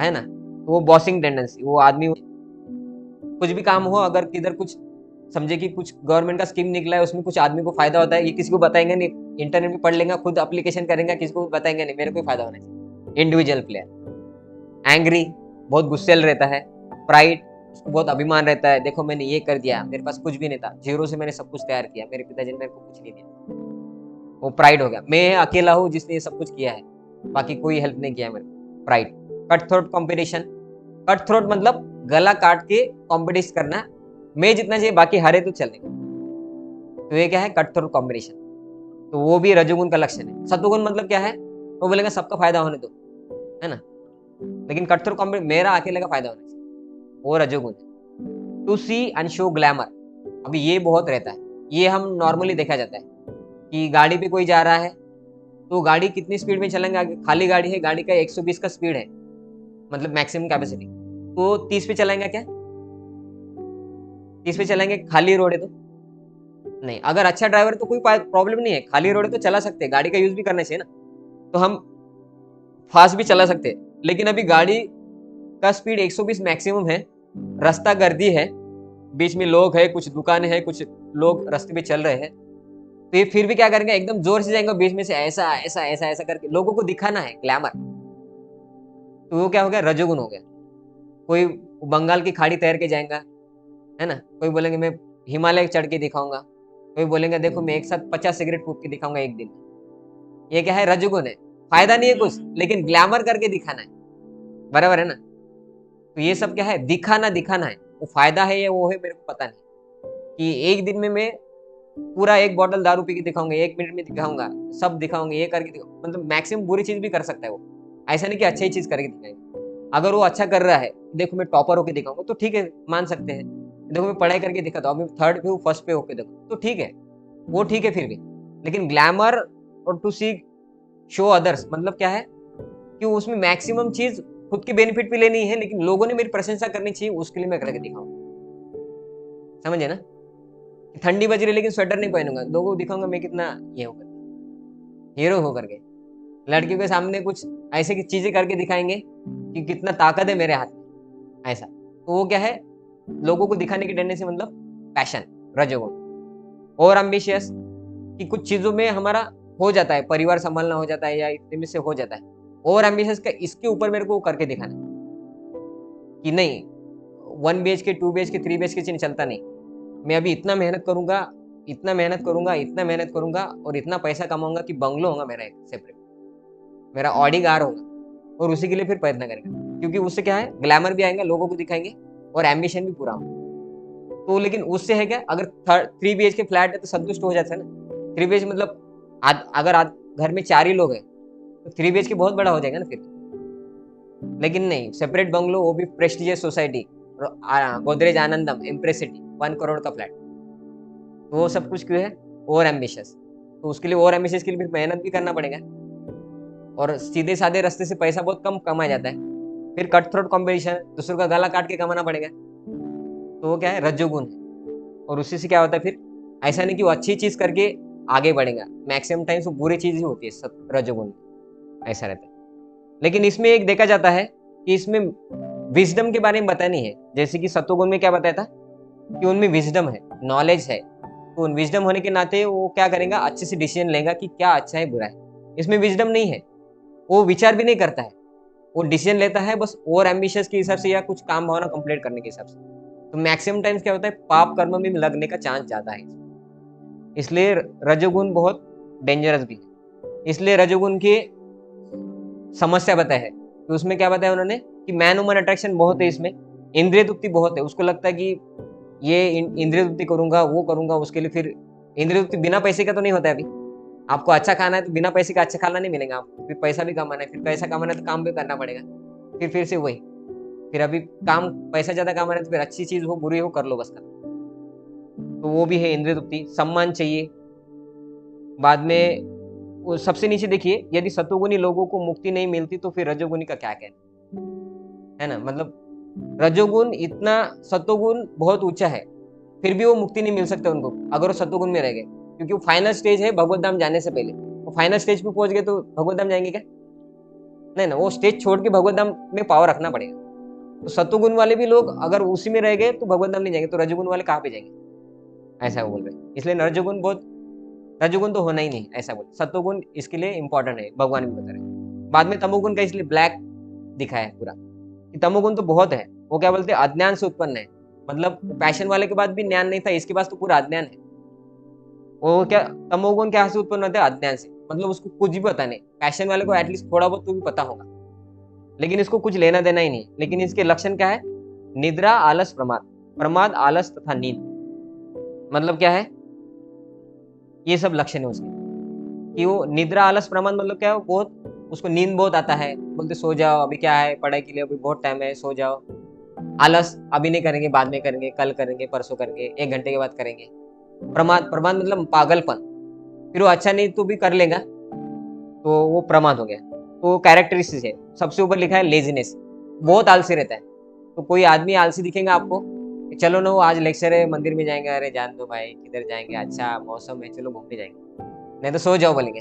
है ना। तो वो बॉसिंग टेंडेंसी, वो आदमी कुछ भी काम हो, अगर किधर कुछ समझे कि कुछ गवर्नमेंट का स्कीम निकला है, उसमें कुछ आदमी को फायदा होता है, ये किसी को बताएंगे नहीं, इंटरनेट में पढ़ लेंगे, खुद एप्लीकेशन करेंगे, किसी को बताएंगे नहीं, मेरे को फायदा होना चाहिए। Individual player. एंग्री, बहुत गुस्सेल रहता है। प्राइड, उसको बहुत अभिमान रहता है, देखो मैंने ये कर दिया, मेरे पास कुछ भी नहीं था, जीरो से मैंने सब कुछ तैयार किया, मेरे पिताजी ने मेरे को कुछ नहीं दिया, वो प्राइड हो गया। मैं अकेला हूँ जिसने ये सब कुछ किया है, बाकी कोई हेल्प नहीं किया मेरे को, pride. Cut throat competition. Cut throat मतलब गला काट के कॉम्पिटिशन करना, मैं जितना चाहिए बाकी हरे तो चलेगा, तो ये क्या है, कट थ्रोट कॉम्पिटिशन। तो वो भी रजोगुण का लक्षण है। सत्वगुण मतलब क्या है, वो बोलेगा सबका फायदा होने दो, है ना। लेकिन कट थ्रोट कॉम्पिटिशन, मेरा अकेले का फायदा होना चाहिए, वो रजोगुण है। To see and show glamour, अभी ये बहुत रहता है, ये हम नॉर्मली देखा जाता है कि गाड़ी पे कोई जा रहा है, तो गाड़ी कितनी स्पीड में चलेंगे, खाली गाड़ी है, गाड़ी का 120 का स्पीड है, मतलब मैक्सिमम कैपेसिटी, तो 30 पे चलाएंगे क्या, 30 पे चलाएंगे, खाली रोड है तो नहीं। अगर अच्छा ड्राइवर तो कोई प्रॉब्लम नहीं है, खाली रोड है तो चला सकते हैं, गाड़ी का यूज भी करना चाहिए ना, तो हम फास्ट भी चला सकते हैं। लेकिन अभी गाड़ी का स्पीड 120 मैक्सिमम है, रास्ता गर्दी है, बीच में लोग है, कुछ दुकानें हैं, कुछ लोग रास्ते पे चल रहे हैं, तो ये फिर भी क्या करेंगे, एकदम जोर से जाएंगे बीच में से, ऐसा ऐसा ऐसा ऐसा करके लोगों को दिखाना है ग्लैमर। तो वो क्या हो गया, रजोगुण हो गया। कोई बंगाल की खाड़ी तैर के जाएगा, है ना, कोई बोलेंगे मैं हिमालय चढ़ के दिखाऊंगा, कोई बोलेंगे देखो मैं एक साथ 50 सिगरेट फूक के दिखाऊंगा एक दिन। ये क्या है, रजोगुण है, फायदा नहीं है कुछ, लेकिन ग्लैमर करके दिखाना है, बराबर है ना। तो ये सब क्या है, दिखाना दिखाना है, वो फायदा है या वो है मेरे को पता नहीं। कि एक दिन में मैं पूरा एक बोतल दारू पी के दिखाऊंगा, 1 मिनट में दिखाऊंगा, सब दिखाऊंगा, ये करके दिखाऊंगा, मतलब मैक्सिमम बुरी चीज भी कर सकता है वो, ऐसा नहीं कि अच्छी चीज करके दिखाएंगे। अगर वो अच्छा कर रहा है, देखो मैं टॉपर होके दिखाऊंगा तो ठीक है, मान सकते हैं। देखो मैं पढ़ाई करके दिखाता हूँ, अभी थर्ड पे हूँ, फर्स्ट पे होके देखो तो ठीक है, वो ठीक है फिर भी। लेकिन ग्लैमर और टू सी शो अदर्स मतलब क्या है, कि उसमें मैक्सिमम चीज खुद की बेनिफिट भी लेनी है, लेकिन लोगों ने मेरी प्रशंसा करनी चाहिए, उसके लिए मैं करके दिखाऊं। समझे ना? ठंडी बज रही है लेकिन स्वेटर नहीं पहनूंगा, लोगों को दिखाऊंगा मैं कितना ये होकर हीरो होकर के। लड़कियों के सामने कुछ ऐसे की चीजें करके दिखाएंगे कि कितना ताकत है मेरे हाथ में, ऐसा। तो वो क्या है, लोगों को दिखाने की टेंडेंसी, मतलब पैशन, रजोगुण। और एम्बिशियस, कि कुछ चीजों में हमारा हो जाता है, परिवार संभालना हो जाता है या इतने में से हो जाता है। और एम्बिशियस का इसके ऊपर मेरे को करके दिखाना कि नहीं, 1 BHK 2 BHK 3 BHK से चलता नहीं। मैं अभी इतना मेहनत करूंगा, इतना मेहनत करूंगा, इतना मेहनत करूंगा, और इतना पैसा कमाऊंगा कि बंगलो होगा मेरा एक सेपरेट, मेरा ऑडी कार होगा, और उसी के लिए फिर प्रयत्न करेंगे। क्योंकि उससे क्या है, ग्लैमर भी आएगा, लोगों को दिखाएंगे, और एम्बिशन भी पूरा होगा। तो लेकिन उससे है क्या, अगर 3 BHK फ्लैट है तो संतुष्ट हो जाता है ना। 3 BHK मतलब अगर घर में 4 ही लोग हैं तो 3 BHK बहुत बड़ा हो जाएगा ना फिर। लेकिन नहीं, सेपरेट बंगलो, वो भी प्रेस्टिजियस सोसाइटी, गोदरेज आनंदम इम्प्रेस सिटी, 1 करोड़ का फ्लैट। तो वो सब कुछ क्यों है, ओवर एम्बिशियस। तो उसके लिए, ओवर एम्बिशियस के लिए फिर मेहनत भी करना पड़ेगा, और सीधे साधे रास्ते से पैसा बहुत कम कमाया जाता है। फिर कट थ्रोट कॉम्पिटिशन, दूसरों का गला काट के कमाना पड़ेगा। तो वो क्या है, रज्जुगुण है। और उसी से क्या होता है फिर, ऐसा नहीं कि वो अच्छी चीज करके आगे बढ़ेगा, मैक्सिमम टाइम्स वो बुरी चीज ही होती है रजोगुण में, ऐसा रहता है। लेकिन इसमें एक देखा जाता है कि इसमें विजडम के बारे में बताया नहीं है। जैसे कि सत्वगुण में क्या बताया था कि उनमें विजडम है, नॉलेज है। तो उन विजडम होने के नाते वो क्या करेगा, अच्छे से डिसीजन लेगा कि क्या अच्छा है बुरा है। इसमें विजडम नहीं है, वो विचार भी नहीं करता है, वो डिसीजन लेता है बस ओवर एम्बिशियस के हिसाब से या कुछ काम भावना कंप्लीट करने के हिसाब से। तो मैक्सिमम टाइम्स क्या होता है, पाप कर्म में लगने का चांस ज्यादा है। इसलिए रजोगुण बहुत डेंजरस भी है। इसलिए रजोगुण की समस्या बताया है कि उसमें क्या बताया उन्होंने कि मैन वुमन अट्रैक्शन बहुत है, इसमें इंद्रिय तृप्ति बहुत है। उसको लगता है कि ये इंद्रिय तृप्ति करूंगा, वो करूंगा, उसके लिए फिर इंद्रिय तृप्ति बिना पैसे का तो नहीं होता है। अभी आपको अच्छा खाना है तो बिना पैसे का अच्छा खाना नहीं मिलेगा आपको, फिर पैसा भी कमाना है, फिर पैसा कमाना है तो काम भी करना पड़ेगा, फिर से वही, फिर अभी काम पैसा ज्यादा कमाना है तो फिर अच्छी चीज हो बुरी हो कर लो बस कर। तो वो भी है इंद्रिय तृप्ति। सम्मान चाहिए। बाद में वो सबसे नीचे देखिए, यदि सतोगुणी लोगों को मुक्ति नहीं मिलती तो फिर रजोगुणी का क्या कहना है ना। मतलब रजोगुण इतना, सतोगुण बहुत ऊंचा है, फिर भी वो मुक्ति नहीं मिल सकता उनको अगर वो सतोगुण में रह गए। क्योंकि वो फाइनल स्टेज है भगवत धाम जाने से पहले। वो फाइनल स्टेज पे पहुंच गए तो भगवत धाम जाएंगे क्या? नहीं ना, वो स्टेज छोड़ के भगवत धाम में पावर रखना पड़ेगा। तो सतोगुण वाले भी लोग अगर उसी में रह गए तो भगवत धाम नहीं जाएंगे, तो रजोगुण वाले कहाँ पे जाएंगे, ऐसा वो बोल रहे हैं। इसलिए रजोगुण बहुत, रजोगुण तो होना ही नहीं, ऐसा बोल। सत्वगुण इसके लिए इंपॉर्टेंट है, भगवान भी बता रहे हैं। बाद में तमोगुण का इसलिए ब्लैक दिखाया है पूरा कि तमोगुण तो बहुत है। वो क्या बोलते हैं, अज्ञान से उत्पन्न है। मतलब पैशन वाले के पास भी ज्ञान नहीं था, इसके पास तो पूरा अज्ञान है। वो क्या, तमोगुण क्या से उत्पन्न होता है, अज्ञान से। मतलब उसको कुछ भी पता नहीं। पैशन वाले को एटलीस्ट थोड़ा बहुत तो भी पता होगा, लेकिन इसको कुछ लेना देना ही नहीं। लेकिन इसके लक्षण क्या है, निद्रा, आलस, प्रमाद। प्रमाद, आलस तथा नींद, मतलब क्या है, ये सब लक्षण है उसके। कि वो निद्रा, आलस, प्रमाद मतलब क्या है, वो बहुत, उसको नींद बहुत आता है, बोलते सो जाओ, अभी क्या है, पढ़ाई के लिए अभी बहुत टाइम है, सो जाओ। आलस, अभी नहीं करेंगे, बाद में करेंगे, कल करेंगे, परसों करेंगे, 1 घंटे के बाद करेंगे। प्रमाद, प्रमाद मतलब पागलपन, फिर वो अच्छा नहीं तो भी कर लेगा, तो वो प्रमाद हो गया। तो कैरेक्टरिस्टिक्स है, सबसे ऊपर लिखा है लेजीनेस, बहुत आलसी रहता है। तो कोई आदमी आलसी दिखेगा आपको, चलो ना वो आज लेक्चर है, मंदिर में जाएंगे, अरे जान दो भाई, किधर जाएंगे, अच्छा मौसम है, चलो घूमने जाएंगे, नहीं तो सो जाओ बोलेंगे,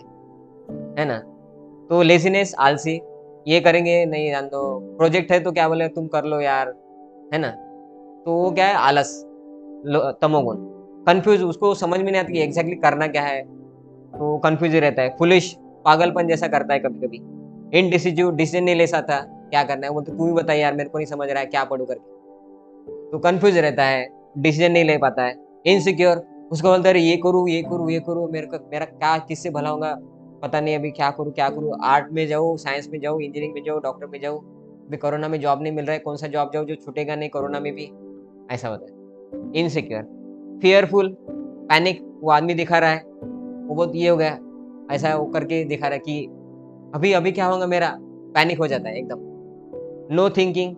है ना। तो लेजीनेस, आलसी, ये करेंगे नहीं, जान दो, प्रोजेक्ट है तो क्या बोले तुम कर लो यार, है ना। तो वो क्या है, आलस, तमोगुण। कंफ्यूज, उसको समझ में नहीं आता कि एग्जैक्टली करना क्या है, तो कंफ्यूज रहता है। फुलिश, पागलपन जैसा करता है कभी कभी। इनडिसिजिव, डिसीजन नहीं ले सकता, क्या करना है, बोलते तू ही बता यार, मेरे को नहीं समझ रहा है, क्या पढ़ू करके। तो कंफ्यूज रहता है, डिसीजन नहीं ले पाता है। इनसिक्योर, उसको बोलता है ये करूँ, ये करूँ, ये करूँ, मेरा क्या किससे भला होगा, पता नहीं अभी क्या करूँ, क्या करूँ, आर्ट में जाऊँ, साइंस में जाऊँ, इंजीनियरिंग में जाऊँ, डॉक्टर में जाऊँ, अभी कोरोना में जॉब नहीं मिल रहा है, कौन सा जॉब जाऊँ जो छूटेगा नहीं कोरोना में भी, ऐसा होता है। इनसिक्योर, फियरफुल, पैनिक, वो आदमी दिखा रहा है, वो बहुत ये हो गया, ऐसा वो करके दिखा रहा है कि अभी अभी क्या होगा मेरा, पैनिक हो जाता है एकदम। नो थिंकिंग,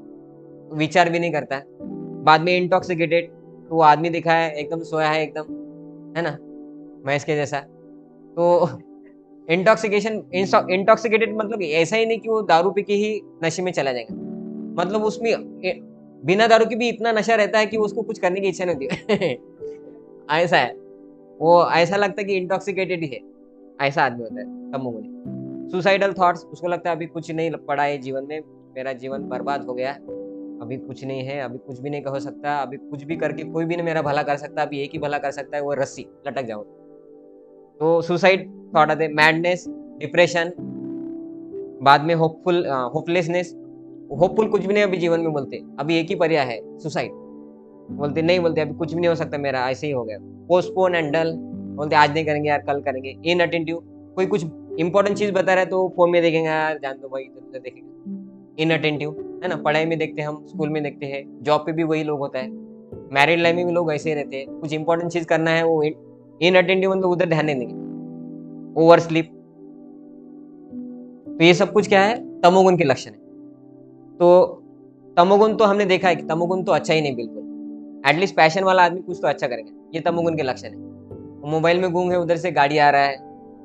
विचार भी नहीं करता है। बाद में इंटॉक्सिकेटेड, तो वो आदमी दिखा है एकदम सोया है एकदम, है ना, भैंस के जैसा। तो इंटॉक्सिकेशन, इंटॉक्सिकेटेड मतलब ऐसा ही नहीं कि वो दारू पी के ही नशे में चला जाएगा, मतलब उसमें बिना दारू के भी इतना नशा रहता है कि उसको कुछ करने की इच्छा नहीं होती। ऐसा है, वो ऐसा लगता है कि इंटॉक्सिकेटेड ही है, ऐसा आदमी होता है तमोगुनी। सुसाइडल थॉट्स, उसको लगता है अभी कुछ नहीं पड़ा है जीवन में, मेरा जीवन बर्बाद हो गया, अभी कुछ नहीं है, अभी कुछ भी नहीं हो सकता, अभी कुछ भी करके कोई भी नहीं मेरा भला कर सकता, अभी एक ही भला कर सकता है, वो रस्सी, लटक जाओ। तो सुसाइड थॉट आते, मैडनेस, डिप्रेशन, बाद में होपलेसनेस। होपफुल कुछ भी नहीं अभी जीवन में बोलते, अभी एक ही पर्याय है, सुसाइड। बोलते नहीं, बोलते अभी कुछ भी नहीं हो सकता मेरा, ऐसे ही हो गया। पोस्टपोन एंड डल, बोलते आज नहीं करेंगे यार, कल करेंगे। इनअटेंटिव, कोई कुछ इंपॉर्टेंट चीज बता रहा है तो फोन में देखेंगे, यार जान दो भाई, इधर देखेंगे। इनअटेंटिव है ना, पढ़ाई में देखते हैं हम, स्कूल में देखते हैं, जॉब पे भी वही लोग होता है, मैरिड लाइफ में भी लोग ऐसे ही रहते हैं, कुछ इंपॉर्टेंट चीज करना है वो इनअटेंटिव, मतलब उधर ध्यान नहीं देंगे। ओवर स्लीप, तो ये सब कुछ क्या है, तमोगुण के लक्षण है। तो तमोगुण तो हमने देखा है कि तमोगुण तो अच्छा ही नहीं बिल्कुल, एटलीस्ट पैशन वाला आदमी कुछ तो अच्छा करेगा, ये तमोगुण के लक्षण है। मोबाइल में गूंगे, उधर से गाड़ी आ रहा है,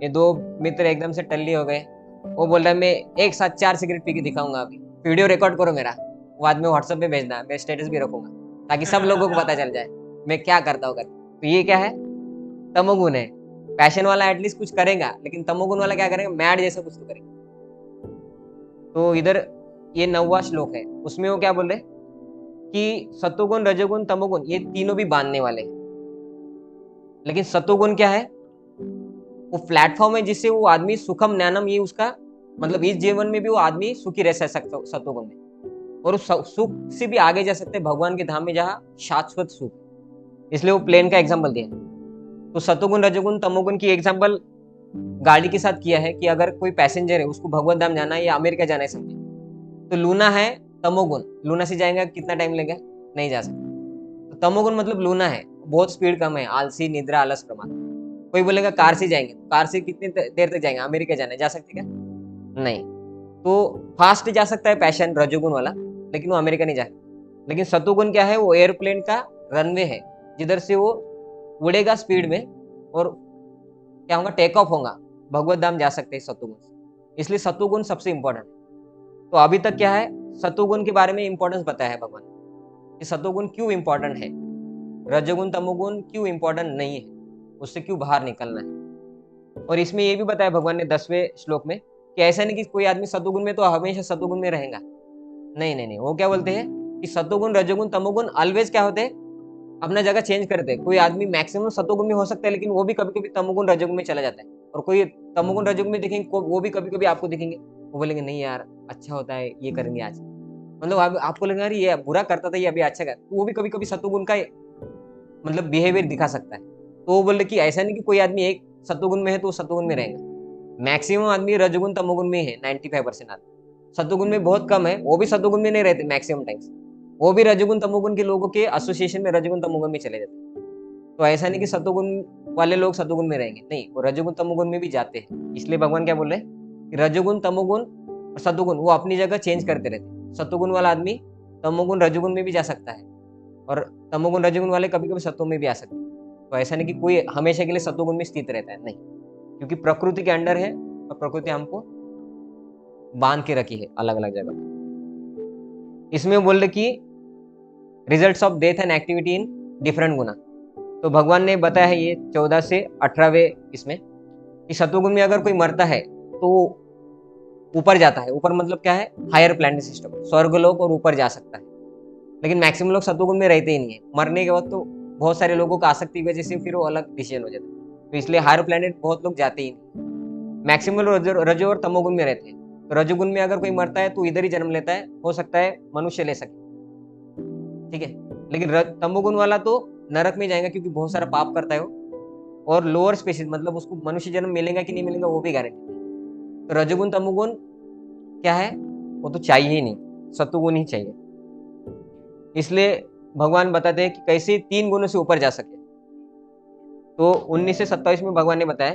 ये दो मित्र एकदम से टल्ली हो गए, वो बोल रहा है मैं एक साथ 4 सिगरेट पी के दिखाऊंगा, अभी वीडियो रिकॉर्ड करो मेरा, वो बाद में व्हाट्सएप पे भेजना, मैं स्टेटस भी रखूंगा ताकि सब लोगों को पता चल जाए मैं क्या करता हूँ करके। तो ये क्या है, तमोगुण है। पैशन वाला एटलीस्ट कुछ करेगा, लेकिन तमोगुण वाला क्या करेगा, मैड जैसा कुछ तो करेगा। तो इधर ये 9वां श्लोक है, उसमें वो क्या बोल रहे कि सतोगुण, रजोगुण, तमोगुण ये तीनों भी बांधने वाले हैं। लेकिन सतोगुण क्या है, वो प्लेटफॉर्म है जिससे वो आदमी सुखम ज्ञानम, ये उसका मतलब इस जीवन में भी वो आदमी सुखी रह सकता सतोगुण में, और उस सुख से भी आगे जा सकते हैं भगवान के धाम में, जहाँ शाश्वत सुख। इसलिए वो प्लेन का एग्जाम्पल दिया। तो सतोगुण, रजोगुण, तमोगुण की एग्जाम्पल गाड़ी के साथ किया है कि अगर कोई पैसेंजर है, उसको भगवत धाम जाना है या अमेरिका जाना है समझे, तो लूना है तमोगुण, लूना से जाएगा कितना टाइम लगेगा, नहीं जा सकता। तो तमोगुण मतलब लूना है, बहुत स्पीड कम है, आलसी, निद्रा, आलस, प्रमाद। कोई बोलेगा कार से जाएंगे, कार से कितनी देर तक जाएंगे, अमेरिका जाना है, जा सकते क्या, नहीं। तो फास्ट जा सकता है पैशन रजोगुण वाला, लेकिन वो अमेरिका नहीं जा सकता। लेकिन सतोगुण क्या है, वो एयरप्लेन का रनवे है, जिधर से वो उड़ेगा स्पीड में, और क्या होगा, टेक ऑफ होगा, भगवत धाम जा सकते हैं सतोगुण से। इसलिए सतोगुण सबसे इंपॉर्टेंट है। तो अभी तक क्या है, सतोगुण के बारे में इंपॉर्टेंस बताया है भगवान ने, कि सतोगुण क्यों इंपॉर्टेंट है, रजोगुण तमोगुण क्यों इंपॉर्टेंट नहीं है, उससे क्यों बाहर निकलना है। और इसमें ये भी बताया भगवान ने 10वें श्लोक में कि ऐसा नहीं कि कोई आदमी सतोगुण में तो हमेशा सतोगुण में रहेगा, नहीं नहीं नहीं। वो क्या बोलते हैं कि सतोगुण, रजोगुण, तमोगुण ऑलवेज क्या होते हैं, अपना जगह चेंज करते हैं। कोई आदमी मैक्सिमम सतोगुण में हो सकता है, लेकिन वो भी कभी कभी तमोगुण, रजोगुण में चला जाता है। और कोई तमोगुण, रजोगुण में देखेंगे, वो भी कभी कभी आपको दिखेंगे, वो बोलेंगे नहीं यार अच्छा होता है, ये करेंगे आज, मतलब आपको लगेगा यार ये बुरा करता था, ये अभी अच्छा कर, तो वो भी कभी कभी सतोगुण का मतलब बिहेवियर दिखा सकता है। तो वो बोले कि ऐसा नहीं कि कोई आदमी एक सतोगुण में है तो वो सतोगुण में रहेगा, मैक्सिमम आदमी रजोगुण तमोगुण में है, 95% आदमी। सतोगुण में बहुत कम है, वो भी सतोगुण में नहीं रहते मैक्सिमम टाइम्स, वो भी रजोगुण तमोगुण के लोगों के एसोसिएशन में रजोगुण तमोगुण में चले जाते हैं। तो ऐसा नहीं कि सतोगुण वाले लोग सतोगुण में रहेंगे, नहीं, वो रजोगुण तमोगुण में भी जाते हैं। इसलिए भगवान क्या बोल रहे हैं कि रजोगुण, तमोगुण और सतोगुण वो अपनी जगह चेंज करते रहते हैं। सतोगुण वाला आदमी तमोगुण, रजोगुण में भी जा सकता है, और तमोगुण, रजोगुण वाले कभी कभी सत्व में भी आ सकते हैं। तो ऐसा नहीं कि कोई हमेशा के लिए सतोगुण में स्थित रहता है, नहीं, क्योंकि प्रकृति के अंडर है, और प्रकृति हमको बांध के रखी है अलग अलग जगह। इसमें बोल रहे कि results of death and activity in different गुना। तो भगवान ने बताया है ये 14 से 18वें इसमें, कि सतोगुण में अगर कोई मरता है तो ऊपर जाता है। ऊपर मतलब क्या है, हायर प्लैनेट सिस्टम, स्वर्गलोक और ऊपर जा सकता है। लेकिन मैक्सिमम लोग सतोगुण में रहते ही नहीं है, मरने के वक्त तो बहुत सारे लोगों को आसक्ति की वजह से फिर वो अलग डिसीजन हो जाता है। तो इसलिए हायर प्लैनेट बहुत लोग जाते ही नहीं, मैक्सिमम रजो और तमोगुण में रहते हैं। तो रजोगुण में अगर कोई मरता है तो इधर ही जन्म लेता है, हो सकता है मनुष्य ले सके, ठीक है। लेकिन तमोगुण वाला तो नरक में जाएगा, क्योंकि बहुत सारा पाप करता है वो, और लोअर स्पेसिस मतलब उसको मनुष्य जन्म मिलेगा कि नहीं मिलेगा वो भी गारंटी। तो रजोगुण तमोगुण क्या है, वो तो चाहिए ही नहीं, सतोगुण ही चाहिए। इसलिए भगवान बताते हैं कि कैसे 3 गुणों से ऊपर जा सके। तो 19 से 27 में भगवान ने बताया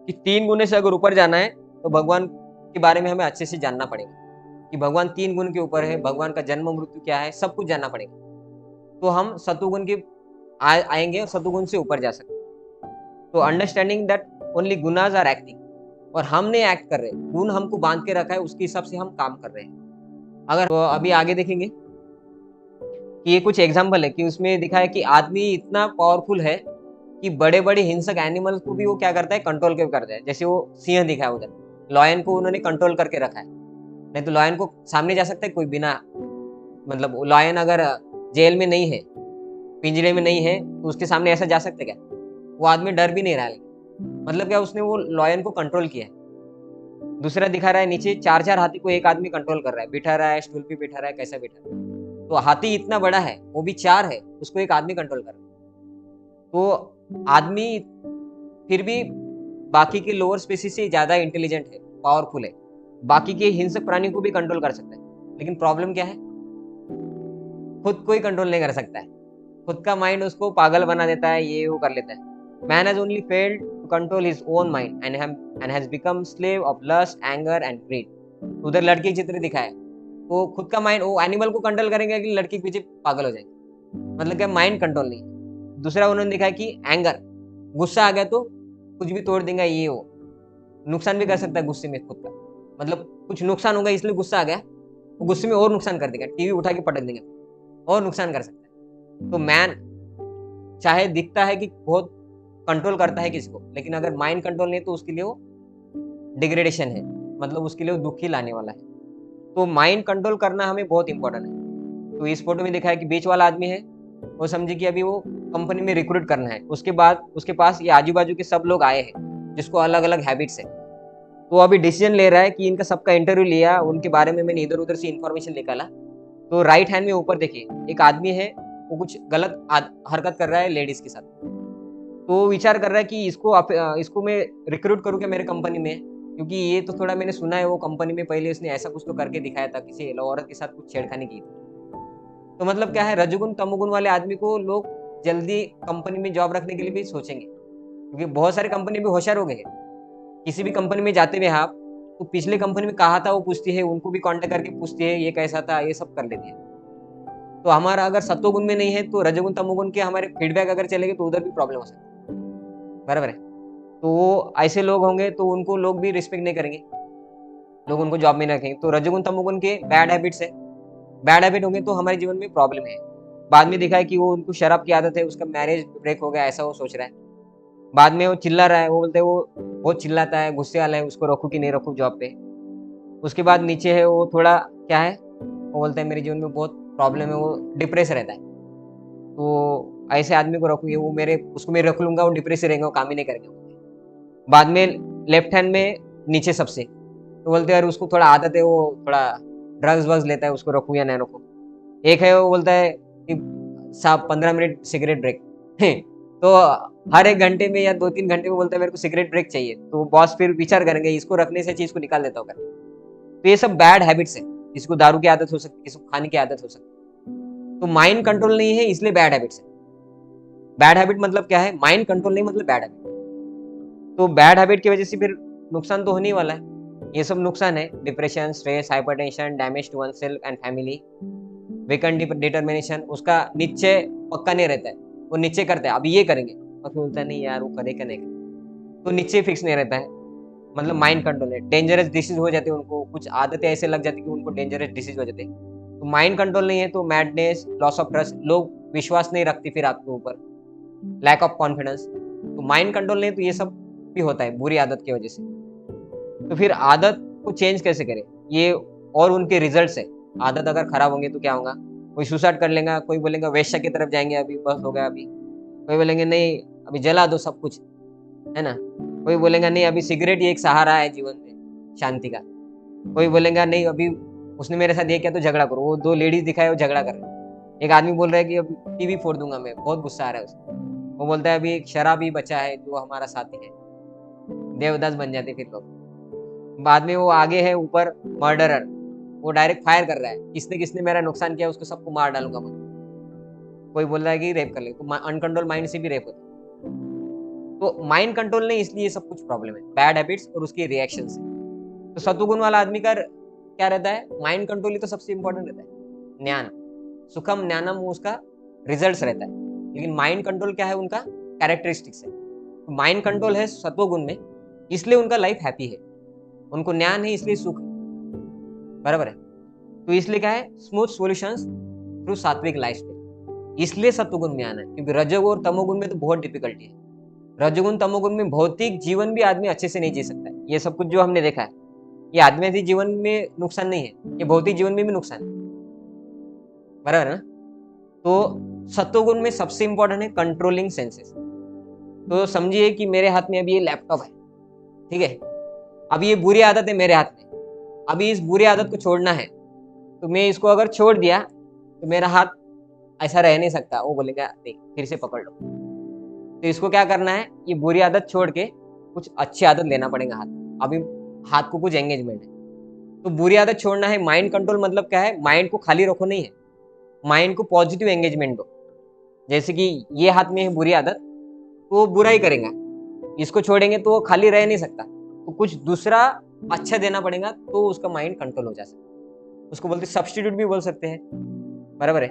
कि 3 गुणों से अगर ऊपर जाना है तो भगवान के बारे में हमें अच्छे से जानना पड़ेगा, कि भगवान 3 गुण के ऊपर है, भगवान का जन्म मृत्यु क्या है, सब कुछ जानना पड़ेगा। तो हम सतुगुण के आएंगे और सतुगुण से ऊपर जा सकते। तो अंडरस्टैंडिंग दैट ओनली गुनाज आर एक्टिंग, और हम नहीं एक्ट कर रहे, गुण हमको बांध के रखा है, उसके हिसाब से हम काम कर रहे हैं। अगर तो अभी आगे देखेंगे कि ये कुछ एग्जाम्पल है कि उसमें दिखा है कि आदमी इतना पावरफुल है कि बड़े बड़े हिंसक एनिमल्स को भी वो क्या करता है, कंट्रोल के करता है। जैसे वो सिंह दिखा है उधर, लॉयन को उन्होंने कंट्रोल करके रखा है। नहीं तो लॉयन को सामने जा सकता है कोई बिना, मतलब लॉयन अगर जेल में नहीं है, पिंजरे में नहीं है, तो उसके सामने ऐसा जा सकते क्या? वो आदमी डर भी नहीं रहा है। मतलब क्या, उसने वो लॉयन को कंट्रोल किया है। दूसरा दिखा रहा है नीचे 4-4 हाथी को एक आदमी कंट्रोल कर रहा है, बिठा रहा है, स्टूल पे बिठा रहा है, कैसा बिठा रहा है। तो हाथी इतना बड़ा है, वो भी 4 है, उसको एक आदमी कंट्रोल कर रहा है। तो आदमी फिर भी बाकी के लोअर स्पीसीज से ज्यादा इंटेलिजेंट है, पावरफुल है, बाकी के हिंसक प्राणियों को भी कंट्रोल कर सकता है। लेकिन प्रॉब्लम क्या है, खुद को ही कंट्रोल नहीं कर सकता है। खुद का माइंड उसको पागल बना देता है, ये वो कर लेता है। Man has only failed to control his own mind and has become slave of lust, anger and greed. उधर लड़के की चित्र दिखाया, वो खुद का माइंड, वो एनिमल को कंट्रोल करेंगे कि लड़की के पीछे पागल हो जाएंगे। मतलब क्या, माइंड कंट्रोल नहीं है। दूसरा उन्होंने दिखाया कि एंगर, गुस्सा आ गया तो कुछ भी तोड़ देगा, ये वो नुकसान भी कर सकता है गुस्से में खुद का। मतलब कुछ नुकसान होगा इसलिए गुस्सा आ गया, वो गुस्से में और नुकसान कर देगा, टीवी उठा के पटक देंगे और नुकसान कर सकता है। तो मैन चाहे दिखता है कि बहुत कंट्रोल करता है किसको, लेकिन अगर माइंड कंट्रोल नहीं तो उसके लिए वो डिग्रेडेशन है, मतलब उसके लिए वो दुख ही लाने वाला है। तो माइंड कंट्रोल करना हमें बहुत इंपॉर्टेंट है। तो इस फोटो में दिखा है कि बीच वाला आदमी है, वो समझे कि अभी वो कंपनी में रिक्रूट करना है। उसके बाद उसके पास ये आजू बाजू के सब लोग आए हैं जिसको अलग अलग हैबिट्स है। तो अभी डिसीजन ले रहा है कि इनका सबका इंटरव्यू लिया, उनके बारे में मैंने इधर उधर से इंफॉर्मेशन निकाला। तो राइट हैंड में ऊपर देखिए एक आदमी है, वो कुछ गलत हरकत कर रहा है लेडीज के साथ। तो वो विचार कर रहा है कि इसको मैं रिक्रूट करूँ क्या मेरे कंपनी में, क्योंकि ये तो थोड़ा मैंने सुना है वो कंपनी में पहले उसने ऐसा कुछ तो करके दिखाया था, किसी औरत के साथ कुछ छेड़खानी की थी। तो मतलब क्या है, रजोगुण तमोगुण वाले आदमी को लोग जल्दी कंपनी में जॉब रखने के लिए भी सोचेंगे, क्योंकि बहुत सारे कंपनी भी होशियार हो गए हैं। किसी भी कंपनी में जाते हुए आप, तो पिछले कंपनी में कहा था वो पूछती है, उनको भी कांटेक्ट करके पूछती है ये कैसा था, ये सब कर लेती है। तो हमारा अगर सत्वगुण में नहीं है तो रजोगुण तमोगुण के हमारे फीडबैक अगर चलेंगे तो उधर भी प्रॉब्लम हो सकती है। बराबर है। तो वो ऐसे लोग होंगे तो उनको लोग भी रिस्पेक्ट नहीं करेंगे, लोग उनको जॉब में नहीं रखेंगे। तो रजोगुण तमोगुण के बैड हैबिट्स है, बैड हैबिट होंगे तो हमारे जीवन में प्रॉब्लम है। बाद में दिखा है कि वो उनको शराब की आदत है, उसका मैरिज ब्रेक हो गया, ऐसा वो सोच रहा है। बाद में वो चिल्ला रहा है, वो बोलते हैं वो बहुत चिल्लाता है, गुस्से वाला है, उसको रखूं कि नहीं रखूं जॉब पे। उसके बाद नीचे है वो थोड़ा क्या है, वो बोलता है मेरे जीवन में बहुत प्रॉब्लम है, वो डिप्रेस रहता है। तो ऐसे आदमी को रखूंगे, वो मेरे उसको मैं रख लूंगा, वो डिप्रेस रहेगा, वो काम ही नहीं करेगा। बाद में लेफ्ट हैंड में नीचे सबसे, तो बोलते हैं यार उसको थोड़ा आदत है, वो थोड़ा ड्रग्स वग्स लेता है, उसको रखूं या नहीं रखूं। एक है वो बोलता है कि साहब 15 मिनट सिगरेट ब्रेक तो हर 1 घंटे में या 2-3 घंटे में बोलता है मेरे को सिगरेट ब्रेक चाहिए। तो बॉस फिर विचार करेंगे इसको रखने से चीज को निकाल देता होगा। तो ये सब बैड हैबिट्स है। किसी को दारू की आदत हो सकती है, किसी को खाने की आदत हो सकती है। तो माइंड कंट्रोल नहीं है इसलिए बैड हैबिट्स है। बैड हैबिट मतलब क्या है, माइंड कंट्रोल नहीं मतलब बैड हैबिट। तो बैड हैबिट की वजह से फिर नुकसान तो होने ही वाला है। ये सब नुकसान है, depression, stress, hypertension, damage to oneself and family, weakened determination. उसका निश्चय पक्का नहीं रहता है, वो निश्चय करता है अभी ये करेंगे, और फिर बोलता है नहीं यार वो करेगा नहीं करेगा। तो निश्चय फिक्स नहीं रहता है, मतलब माइंड कंट्रोल है। डेंजरस डिसीज हो जाते हैं उनको, कुछ आदतें ऐसे लग जाती है कि उनको डेंजरस डिसीज हो जाते हैं। तो माइंड कंट्रोल नहीं है तो मैडनेस, लॉस ऑफ ट्रस्ट, लोग विश्वास नहीं रखते फिर आपके ऊपर, लैक ऑफ कॉन्फिडेंस। तो माइंड कंट्रोल नहीं तो ये सब भी होता है बुरी आदत की वजह से। तो फिर आदत को चेंज कैसे करें, ये और उनके रिजल्ट्स है। आदत अगर खराब होंगे तो क्या होगा, कोई सुसाइड कर लेगा, कोई बोलेगा वेश्या की तरफ जाएंगे, अभी बस हो गया अभी। कोई बोलेंगे नहीं अभी जला दो सब कुछ, है ना। कोई बोलेगा नहीं अभी सिगरेट ही एक सहारा है जीवन में शांति का। कोई बोलेगा नहीं अभी उसने मेरे साथ ये किया तो झगड़ा करो। वो 2 लेडीज दिखाए वो झगड़ा कर रहे हैं। एक आदमी बोल रहा है कि अब टीवी फोड़ दूंगा मैं, बहुत गुस्सा आ रहा है उसको। वो बोलता है अभी एक शराबी बचा है जो हमारा साथी है, देवदास बन जाते फिर लोग। बाद में वो आगे है ऊपर मर्डरर, वो डायरेक्ट फायर कर रहा है, किसने किसने मेरा नुकसान किया उसको सबको मार डालूंगा मैं। कोई बोल रहा है कि रेप कर ले, तो अनकंट्रोल माइंड से भी रेप होता है। तो माइंड कंट्रोल नहीं इसलिए सब कुछ प्रॉब्लम है, बैड हैबिट्स और उसके रिएक्शन से। तो सतुगुण वाला आदमी का क्या रहता है, माइंड कंट्रोल ही तो सबसे इंपॉर्टेंट रहता है। ज्ञान, सुखम ज्ञानम वो उसका रिजल्ट्स रहता है, लेकिन माइंड कंट्रोल क्या है उनका कैरेक्टरिस्टिक्स है। तो माइंड कंट्रोल है सत्वगुण में, इसलिए उनका लाइफ हैप्पी है। उनको ज्ञान है इसलिए सुख है। बराबर है। तो इसलिए क्या है, स्मूथ सॉल्यूशंस थ्रू सात्विक लाइफस्टाइल, इसलिए सत्वगुण में आना है, क्योंकि रजोगुण और तमोगुण में तो बहुत डिफिकल्टी है। रजोगुण तमोगुण में भौतिक जीवन भी आदमी अच्छे से नहीं जी सकता है। ये सब कुछ जो हमने देखा है, ये आदमी जीवन में नुकसान नहीं है, ये भौतिक जीवन में भी नुकसान है, बराबर है ना। तो सत्वगुण में सबसे इंपॉर्टेंट है कंट्रोलिंग सेंसेस। तो समझिए कि मेरे हाथ में अभी ये लैपटॉप है, ठीक है, अभी ये बुरी आदत है मेरे हाथ में, अभी इस बुरी आदत को छोड़ना है, तो मैं इसको अगर छोड़ दिया तो मेरा हाथ ऐसा रह नहीं सकता, वो बोलेगा देख फिर से पकड़ लो। तो इसको क्या करना है, ये बुरी आदत छोड़ के कुछ अच्छी आदत लेना पड़ेगा हाथ में। अभी हाथ को कुछ एंगेजमेंट है, तो बुरी आदत छोड़ना है। माइंड कंट्रोल मतलब क्या है, माइंड को खाली रखो नहीं है, माइंड को पॉजिटिव एंगेजमेंट दो। जैसे कि ये हाथ में है बुरी आदत, तो वो बुरा ही करेगा, इसको छोड़ेंगे तो वो खाली रह नहीं सकता, तो कुछ दूसरा अच्छा देना पड़ेगा, तो उसका माइंड कंट्रोल हो जा सकता। उसको बोलते सब्स्टिट्यूट भी बोल सकते हैं, बराबर है।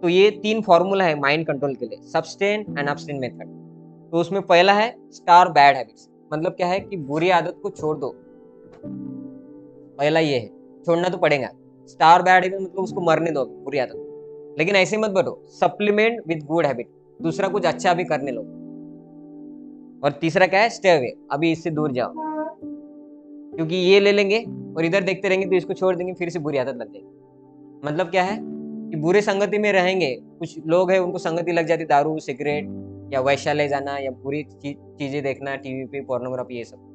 तो ये 3 फॉर्मूला है माइंड कंट्रोल के लिए, सब्सटेन एंड अब्सटेन मेथड। तो उसमें पहला है स्टार बैड हैबिट्स, मतलब क्या है कि बुरी आदत को छोड़ दो, पहला ये है, छोड़ना तो पड़ेगा। स्टार बैड हैबिट मतलब उसको मरने दो बुरी आदत, लेकिन ऐसे मत बढ़ो, सप्लीमेंट विद गुड हैबिट, दूसरा कुछ अच्छा भी करने लो। और तीसरा क्या है, स्टे अवे, अभी इससे दूर जाओ, क्योंकि ये ले लेंगे और इधर देखते रहेंगे तो इसको छोड़ देंगे, फिर से बुरी आदत लग जाएगी। मतलब क्या है कि बुरे संगति में रहेंगे, कुछ लोग हैं उनको संगति लग जाती, दारू सिगरेट या वैश्यालय जाना या बुरी चीजें देखना, टीवी पे पोर्नोग्राफी, ये सब।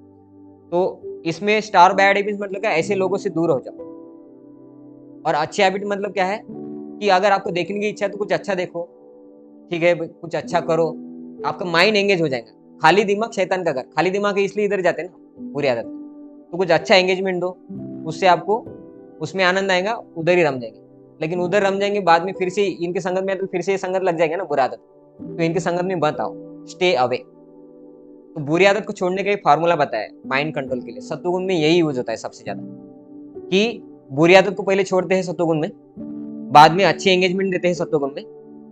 तो इसमें स्टार बैड हैबिट मतलब क्या, ऐसे लोगों से दूर हो जाओ। और अच्छे हैबिट मतलब क्या है कि अगर आपको देखने की इच्छा है तो कुछ अच्छा देखो, ठीक है, कुछ अच्छा करो, आपका माइंड एंगेज हो जाएगा। खाली दिमाग शैतान का घर, खाली दिमाग है इसलिए इधर जाते हैं ना बुरी आदत में। तो कुछ अच्छा एंगेजमेंट दो, उससे आपको उसमें आनंद आएगा, उधर ही रम जाएंगे। लेकिन उधर रम जाएंगे, बाद में फिर से इनके संगत में तो फिर से ये संगत लग जाएगा ना बुरा आदत, तो इनके संगत में मत आओ, स्टे अवे। तो बुरी आदत को छोड़ने का एक फार्मूला बताया माइंड कंट्रोल के लिए, सत्वगुण में यही यूज होता है सबसे ज्यादा, कि बुरी आदत को पहले छोड़ते हैं सत्वगुण में, बाद में अच्छे एंगेजमेंट देते हैं सत्वगुण में,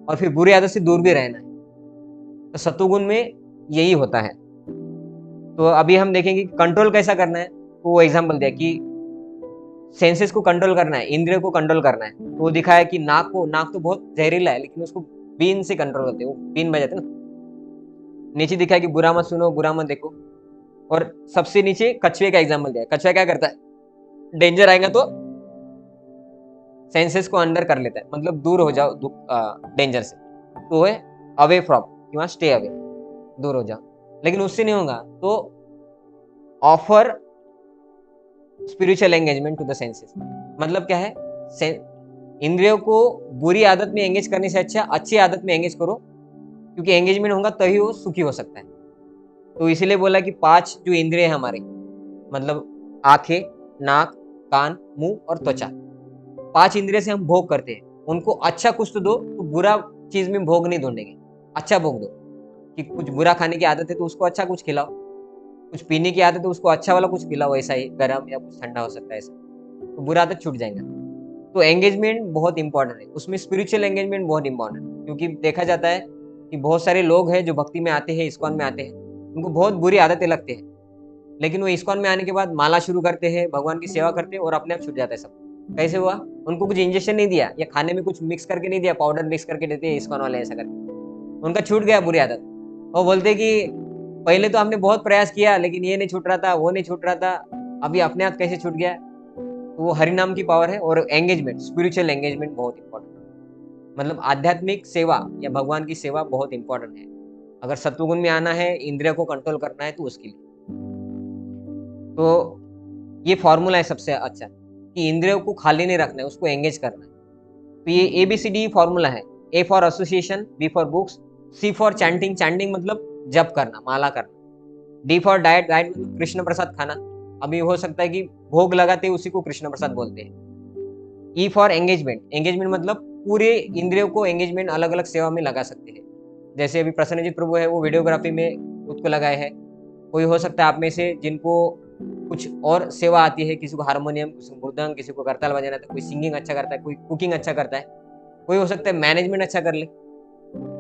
और फिर बुरी आदत से दूर भी रहना है। तो सत्वगुण में यही होता है। तो अभी हम देखेंगे कंट्रोल कैसा करना है। तो वो एग्जाम्पल दिया कि सेंसेस को कंट्रोल करना है, इंद्रियों को कंट्रोल करना है। तो वो दिखाया कि नाक तो बहुत जहरीला है, लेकिन उसको बीन से कंट्रोल होते हैं, वो बीन बजाते ना। नीचे दिखाया कि बुरा मत सुनो, बुरा मत देखो। और सबसे नीचे कछुए का एग्जाम्पल दिया, कछुआ क्या करता है, डेंजर आएगा तो सेंसेस को अंडर कर लेता है, मतलब दूर हो जाओ डेंजर से, तो है अवे फ्रॉम, स्टे अवे, दूर हो जाओ। लेकिन उससे नहीं होगा तो offer spiritual engagement to the senses. मतलब क्या है, इंद्रियों को बुरी आदत में एंगेज करने से अच्छा अच्छी आदत में एंगेज करो, क्योंकि एंगेजमेंट होगा तभी वो सुखी हो सकता है। तो इसीलिए बोला कि 5 जो इंद्रिय है हमारे, मतलब आंखें, नाक, कान, मुंह और त्वचा, 5 इंद्रिय से हम भोग करते हैं। उनको अच्छा कुछ तो दो, तो बुरा चीज में भोग नहीं ढूंढेंगे, अच्छा भोग दो। कि कुछ बुरा खाने की आदत है तो उसको अच्छा कुछ खिलाओ, कुछ पीने की आदत है तो उसको अच्छा वाला कुछ खिलाओ, ऐसा ही गर्म या कुछ ठंडा हो सकता है ऐसा, तो बुरा आदत छूट जाएगा। तो एंगेजमेंट बहुत इंपॉर्टेंट है, उसमें स्पिरिचुअल एंगेजमेंट बहुत इंपॉर्टेंट है, क्योंकि देखा जाता है कि बहुत सारे लोग हैं जो भक्ति में आते हैं, इस्कॉन में आते हैं, उनको बहुत बुरी आदतें लगती हैं, लेकिन वो इस्कॉन में आने के बाद माला शुरू करते हैं, भगवान की सेवा करते हैं और अपने आप छूट जाता है सब। कैसे हुआ, उनको कुछ इंजेक्शन नहीं दिया या खाने में कुछ मिक्स करके नहीं दिया, पाउडर मिक्स करके देते हैं इस्कॉन वाले ऐसा करके, उनका छूट गया बुरी आदत। वो बोलते कि पहले तो हमने बहुत प्रयास किया लेकिन ये नहीं छूट रहा था, वो नहीं छूट रहा था, अभी अपने आप कैसे छूट गया। तो वो हरिनाम की पावर है। और एंगेजमेंट, स्पिरिचुअल एंगेजमेंट बहुत इंपॉर्टेंट है, मतलब आध्यात्मिक सेवा या भगवान की सेवा बहुत इंपॉर्टेंट है। अगर सत्वगुण में आना है, इंद्रियों को कंट्रोल करना है, तो उसके लिए तो ये फॉर्मूला है सबसे अच्छा, कि इंद्रियों को खाली नहीं रखना है, उसको एंगेज करना है। तो ये ABCD फॉर्मूला है। A for association, B for books, C for chanting, chanting मतलब जप करना, माला करना, D फॉर डाइट, डाइट मतलब कृष्ण प्रसाद खाना, अभी हो सकता है कि भोग लगाते उसी को कृष्ण प्रसाद बोलते हैं। E फॉर एंगेजमेंट, एंगेजमेंट मतलब पूरे इंद्रियों को एंगेजमेंट अलग अलग सेवा में लगा सकते हैं। जैसे अभी प्रसन्नजीत प्रभु है, वो वीडियोग्राफी में खुद को लगाए हैं। कोई हो सकता है आप में से जिनको कुछ और सेवा आती है, किसी को हारमोनियम, किसी को मृदंग, किसी को करताल बजाना आता है, कोई सिंगिंग अच्छा करता है, कोई कुकिंग अच्छा करता है, कोई हो सकता है मैनेजमेंट अच्छा कर ले,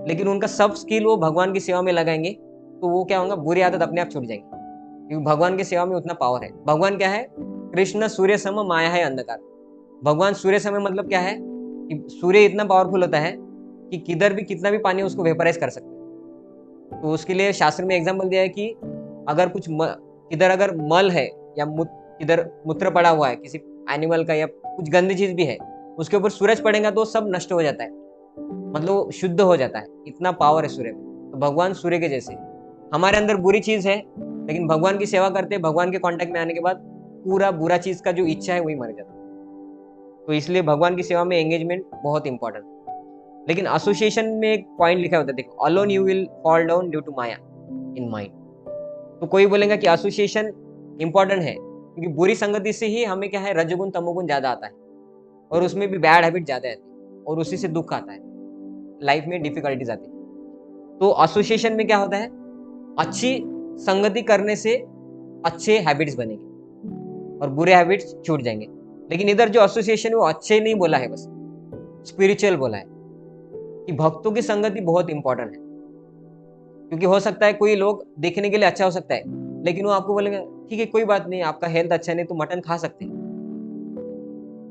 लेकिन उनका सब स्किल वो भगवान की सेवा में लगाएंगे, तो वो क्या होगा, बुरी आदत अपने आप छूट जाएगी, क्योंकि भगवान की सेवा में उतना पावर है। भगवान क्या है, कृष्ण सूर्य सम, माया है अंधकार। भगवान सूर्य समय मतलब क्या है कि सूर्य इतना पावरफुल होता है कि किधर भी कितना भी पानी उसको वेपराइज कर सकता है। तो उसके लिए शास्त्र में एग्जाम्पल दिया है कि अगर किधर अगर मल है या किधर मूत्र पड़ा हुआ है किसी एनिमल का या कुछ गंदी चीज भी है, उसके ऊपर सूरज पड़ेगा तो सब नष्ट हो जाता है, मतलब शुद्ध हो जाता है। इतना पावर है सूर्य में। तो भगवान सूर्य के जैसे हमारे अंदर बुरी चीज है, लेकिन भगवान की सेवा करते भगवान के कांटेक्ट में आने के बाद पूरा बुरा चीज का जो इच्छा है वही मर जाता है। तो इसलिए भगवान की सेवा में एंगेजमेंट बहुत इंपॉर्टेंट है। लेकिन एसोसिएशन में एक पॉइंट लिखा होता है, देखो, alone you will fall down due to maya in mind. तो कोई बोलेगा कि एसोसिएशन इंपॉर्टेंट है क्योंकि बुरी संगति से ही हमें क्या है, रजोगुण तमोगुण ज्यादा आता है और उसमें भी बैड हैबिट ज्यादा आती है और उसी से दुख आता है, लाइफ में डिफिकल्टीज आती है। तो एसोसिएशन में क्या होता है, अच्छी संगति करने से अच्छे हैबिट्स बनेंगे और बुरे हैबिट्स छूट जाएंगे। लेकिन इधर जो एसोसिएशन वो अच्छे नहीं बोला है, बस स्पिरिचुअल बोला है कि भक्तों की संगति बहुत इंपॉर्टेंट है। क्योंकि हो सकता है कोई लोग देखने के लिए अच्छा हो सकता है, लेकिन वो आपको बोलेंगे ठीक है कोई बात नहीं, आपका हेल्थ अच्छा नहीं तो मटन खा सकते हैं,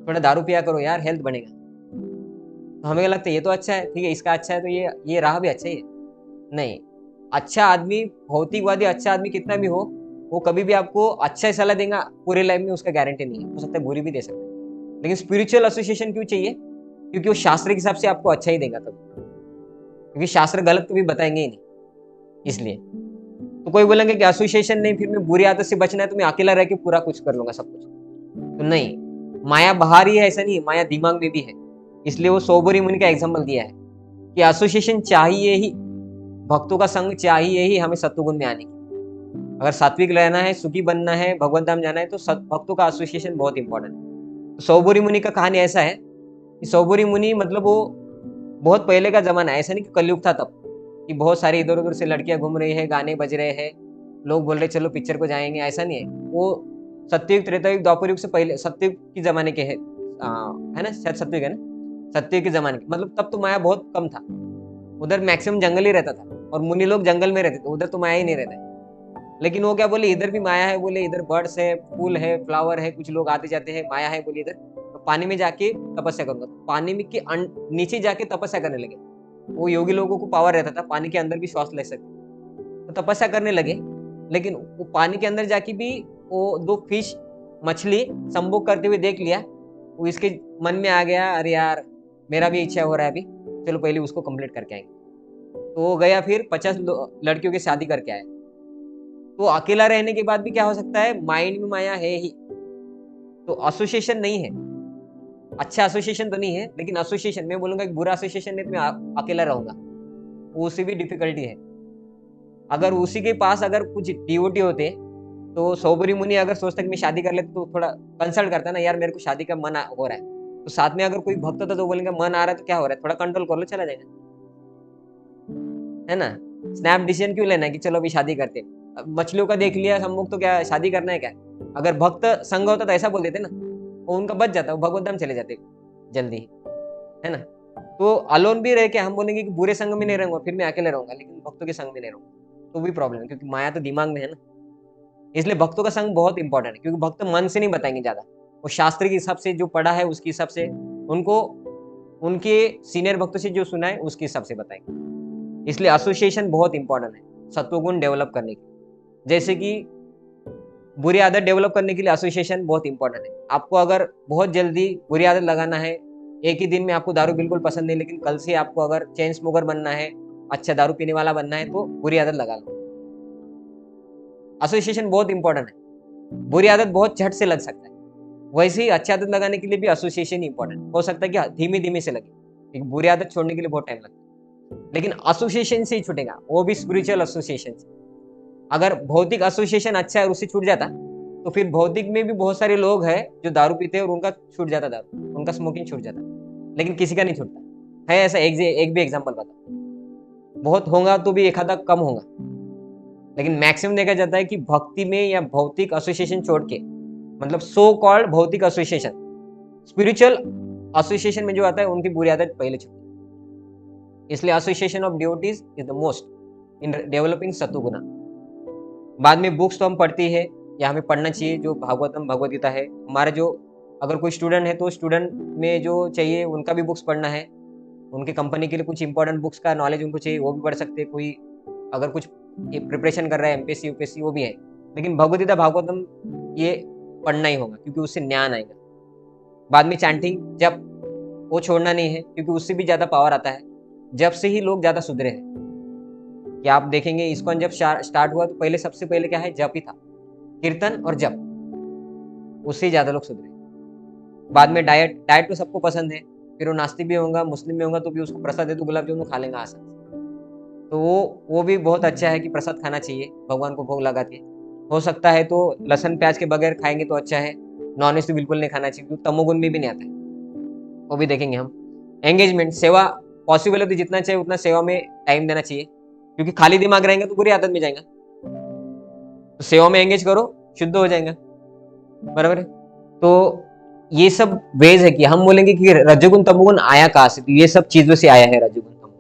थोड़ा दारू पिया करो यार, हेल्थ बनेगा। तो हमें लगता है ये तो अच्छा है, ठीक है इसका अच्छा है तो ये राह भी अच्छा ही है। नहीं, अच्छा आदमी, भौतिकवादी अच्छा आदमी कितना भी हो, वो कभी भी आपको अच्छा ही सलाह देगा पूरे लाइफ में, उसका गारंटी नहीं है, हो सकता है बुरी भी दे सकता है। लेकिन स्पिरिचुअल एसोसिएशन क्यों चाहिए? क्योंकि वो शास्त्र के हिसाब से आपको अच्छा ही देगा तब, क्योंकि शास्त्र गलत कभी बताएंगे ही नहीं। इसलिए तो कोई बोलेंगे कि एसोसिएशन नहीं, फिर मैं बुरी आदत से बचना है तो मैं अकेला रह के पूरा कुछ कर लूंगा सब कुछ। तो नहीं, माया बाहर ही है ऐसा नहीं है, माया दिमाग में भी है। इसलिए वो सोबरी मुनि का एग्जाम्पल दिया है कि एसोसिएशन चाहिए ही, भक्तों का संग चाहिए ही हमें सत्वगुण में आने की। अगर सात्विक रहना है, सुखी बनना है, भगवत धाम जाना है तो भक्तों का एसोसिएशन बहुत इंपॉर्टेंट है। तो सौबोरी मुनि का कहानी ऐसा है कि सौबोरी मुनि मतलब वो बहुत पहले का जमाना है, ऐसा नहीं कि कलयुग था तब कि बहुत सारी इधर उधर से लड़कियां घूम रही है, गाने बज रहे हैं, लोग बोल रहे चलो पिक्चर को जाएंगे, ऐसा नहीं है। वो सत्ययुग त्रेतायुग द्वापर युग से पहले, सत्ययुग की जमाने के है ना, शायद सत्ययुग है ना, सत्ययुग के जमाने के, मतलब तब तो माया बहुत कम था। उधर मैक्सिमम जंगल ही रहता था और मुनि लोग जंगल में रहते थे, उधर तो माया ही नहीं रहता है। लेकिन वो क्या बोले, इधर भी माया है, बोले इधर बर्ड्स है, फूल है, फ्लावर है, कुछ लोग आते जाते हैं, माया है बोले इधर, तो पानी में जाके तपस्या करूंगा। तो पानी में के नीचे जाके तपस्या करने लगे। वो योगी लोगों को पावर रहता था, पानी के अंदर भी श्वास ले सकते, तो तपस्या करने लगे। लेकिन वो पानी के अंदर जाके भी वो दो फिश मछली संभोग करते हुए देख लिया, वो इसके मन में आ गया, अरे यार मेरा भी इच्छा हो रहा है अभी, चलो पहले उसको कंप्लीट करके आएंगे। तो वो गया, फिर 50 लड़कियों की शादी करके आया। तो अकेला रहने के बाद भी क्या हो सकता है, माइंड में माया है ही। तो एसोसिएशन नहीं है, अच्छा एसोसिएशन तो नहीं है, लेकिन एसोसिएशन मैं बोलूंगा एक बुरा एसोसिएशन नहीं तो मैं अकेला रहूंगा, उससे भी डिफिकल्टी है। अगर उसी के पास अगर कुछ डिवोटी होते तो सौबरी मुनि अगर सोचता कि मैं शादी कर लेता तो थोड़ा कंसल्ट करता ना, यार मेरे को शादी का मन हो रहा है। तो साथ में अगर कोई भक्त होता तो बोलेंगे मन आ रहा है तो क्या हो रहा है, थोड़ा कंट्रोल कर लो, चला जाएगा, है ना। स्नैप डिसीजन क्यों लेना है कि चलो अभी शादी करते। मछलियों का देख लिया सम्मुख तो क्या शादी करना है क्या? अगर भक्त संग होता तो ऐसा बोल देते ना, वो उनका बच जाता, वो भगवत धाम चले जाते जल्दी ही, है ना। तो अलोन भी रह के हम बोलेंगे कि बुरे संग में नहीं रहूंगा, फिर मैं अकेले रहूंगा, लेकिन भक्तों के संग में नहीं रहूंगा, तो भी प्रॉब्लम है, क्योंकि माया तो दिमाग में है ना। इसलिए भक्तों का संग बहुत इंपॉर्टेंट है, क्योंकि भक्त मन से नहीं बताएंगे ज्यादा, वो शास्त्र के हिसाब से जो पढ़ा है उसके हिसाब से उनको, उनके सीनियर भक्तों से जो सुना है उसके हिसाब से बताएंगे। इसलिए एसोसिएशन बहुत इंपॉर्टेंट है सत्वगुण डेवलप करने के। जैसे कि बुरी आदत डेवलप करने के लिए एसोसिएशन बहुत इंपॉर्टेंट है। आपको अगर बहुत जल्दी बुरी आदत लगाना है, एक ही दिन में आपको दारू बिल्कुल पसंद नहीं, लेकिन कल से आपको अगर चेन स्मोकर बनना है, अच्छा दारू पीने वाला बनना है, तो बुरी आदत लगा लो। एसोसिएशन बहुत इंपॉर्टेंट है। बुरी आदत बहुत झट से लग सकता है, वैसे ही अच्छी आदत लगाने के लिए भी एसोसिएशन इंपॉर्टेंट हो सकता है कि धीमे धीमे से लगे। एक बुरी आदत छोड़ने के लिए बहुत टाइम लगता है, लेकिन एसोसिएशन से ही छूटेगा, वो भी स्पिरिचुअल एसोसिएशन से। अगर भौतिक एसोसिएशन अच्छा है और उससे छूट जाता तो फिर भौतिक में भी बहुत सारे लोग हैं जो दारू पीते हैं और उनका छूट जाता दारू, उनका स्मोकिंग छूट जाता, लेकिन किसी का नहीं छूटता है। ऐसा एक भी एग्जांपल बता, बहुत होगा तो भी एक आधा कम होगा, लेकिन मैक्सिमम देखा जाता है कि भक्ति में या भौतिक एसोसिएशन छोड़ के, मतलब सो कॉल्ड भौतिक एसोसिएशन, स्पिरिचुअल एसोसिएशन में जो आता है उनकी बुरी आदत पहले छूटती। इसलिए association of devotees is the most in developing सत्वगुणा। बाद में बुक्स तो हम पढ़ती है या हमें पढ़ना चाहिए, जो भागवतम भगवद गीता है, हमारे जो अगर कोई स्टूडेंट है तो स्टूडेंट में जो चाहिए उनका भी बुक्स पढ़ना है, उनके कंपनी के लिए कुछ इंपॉर्टेंट बुक्स का नॉलेज उनको चाहिए वो भी पढ़ सकते हैं। कोई अगर कुछ प्रिपरेशन कर रहा है एमपीएससी यूपीएससी वो भी है, लेकिन भगवद गीता भागवतम ये पढ़ना ही होगा क्योंकि उससे ज्ञान आएगा। बाद में चैंटिंग जब वो छोड़ना नहीं है क्योंकि उससे भी ज्यादा पावर आता है। जब से ही लोग ज्यादा सुधरे हैं कि आप देखेंगे इस्कॉन जब स्टार्ट हुआ तो पहले सबसे पहले क्या है, जप ही था, कीर्तन और जप, उससे ही ज्यादा लोग सुधरे। बाद में डाइट तो सबको पसंद है, फिर वो नास्तिक भी होगा मुस्लिम भी होगा तो भी उसको प्रसाद दे तो गुलाब जामुन खा लेगा आसान से। तो वो भी बहुत अच्छा है कि प्रसाद खाना चाहिए, भगवान को भोग लगा के। हो सकता है तो लहसुन प्याज के बगैर खाएंगे तो अच्छा है, नॉनवेज तो बिल्कुल नहीं खाना चाहिए क्योंकि तमोगुण में भी नहीं आता है, वो भी देखेंगे हम। एंगेजमेंट, सेवा पॉसिबल है तो जितना चाहिए उतना सेवा में टाइम देना चाहिए क्योंकि खाली दिमाग रहेंगे तो बुरी आदत में जाएगा। तो सेवा में एंगेज करो, शुद्ध हो जाएगा, बराबर है। तो ये सब वेज है कि हम बोलेंगे कि रजोगुण तमोगुण आया कहां से, तो ये सब चीजों से आया है रजोगुण तमोगुण।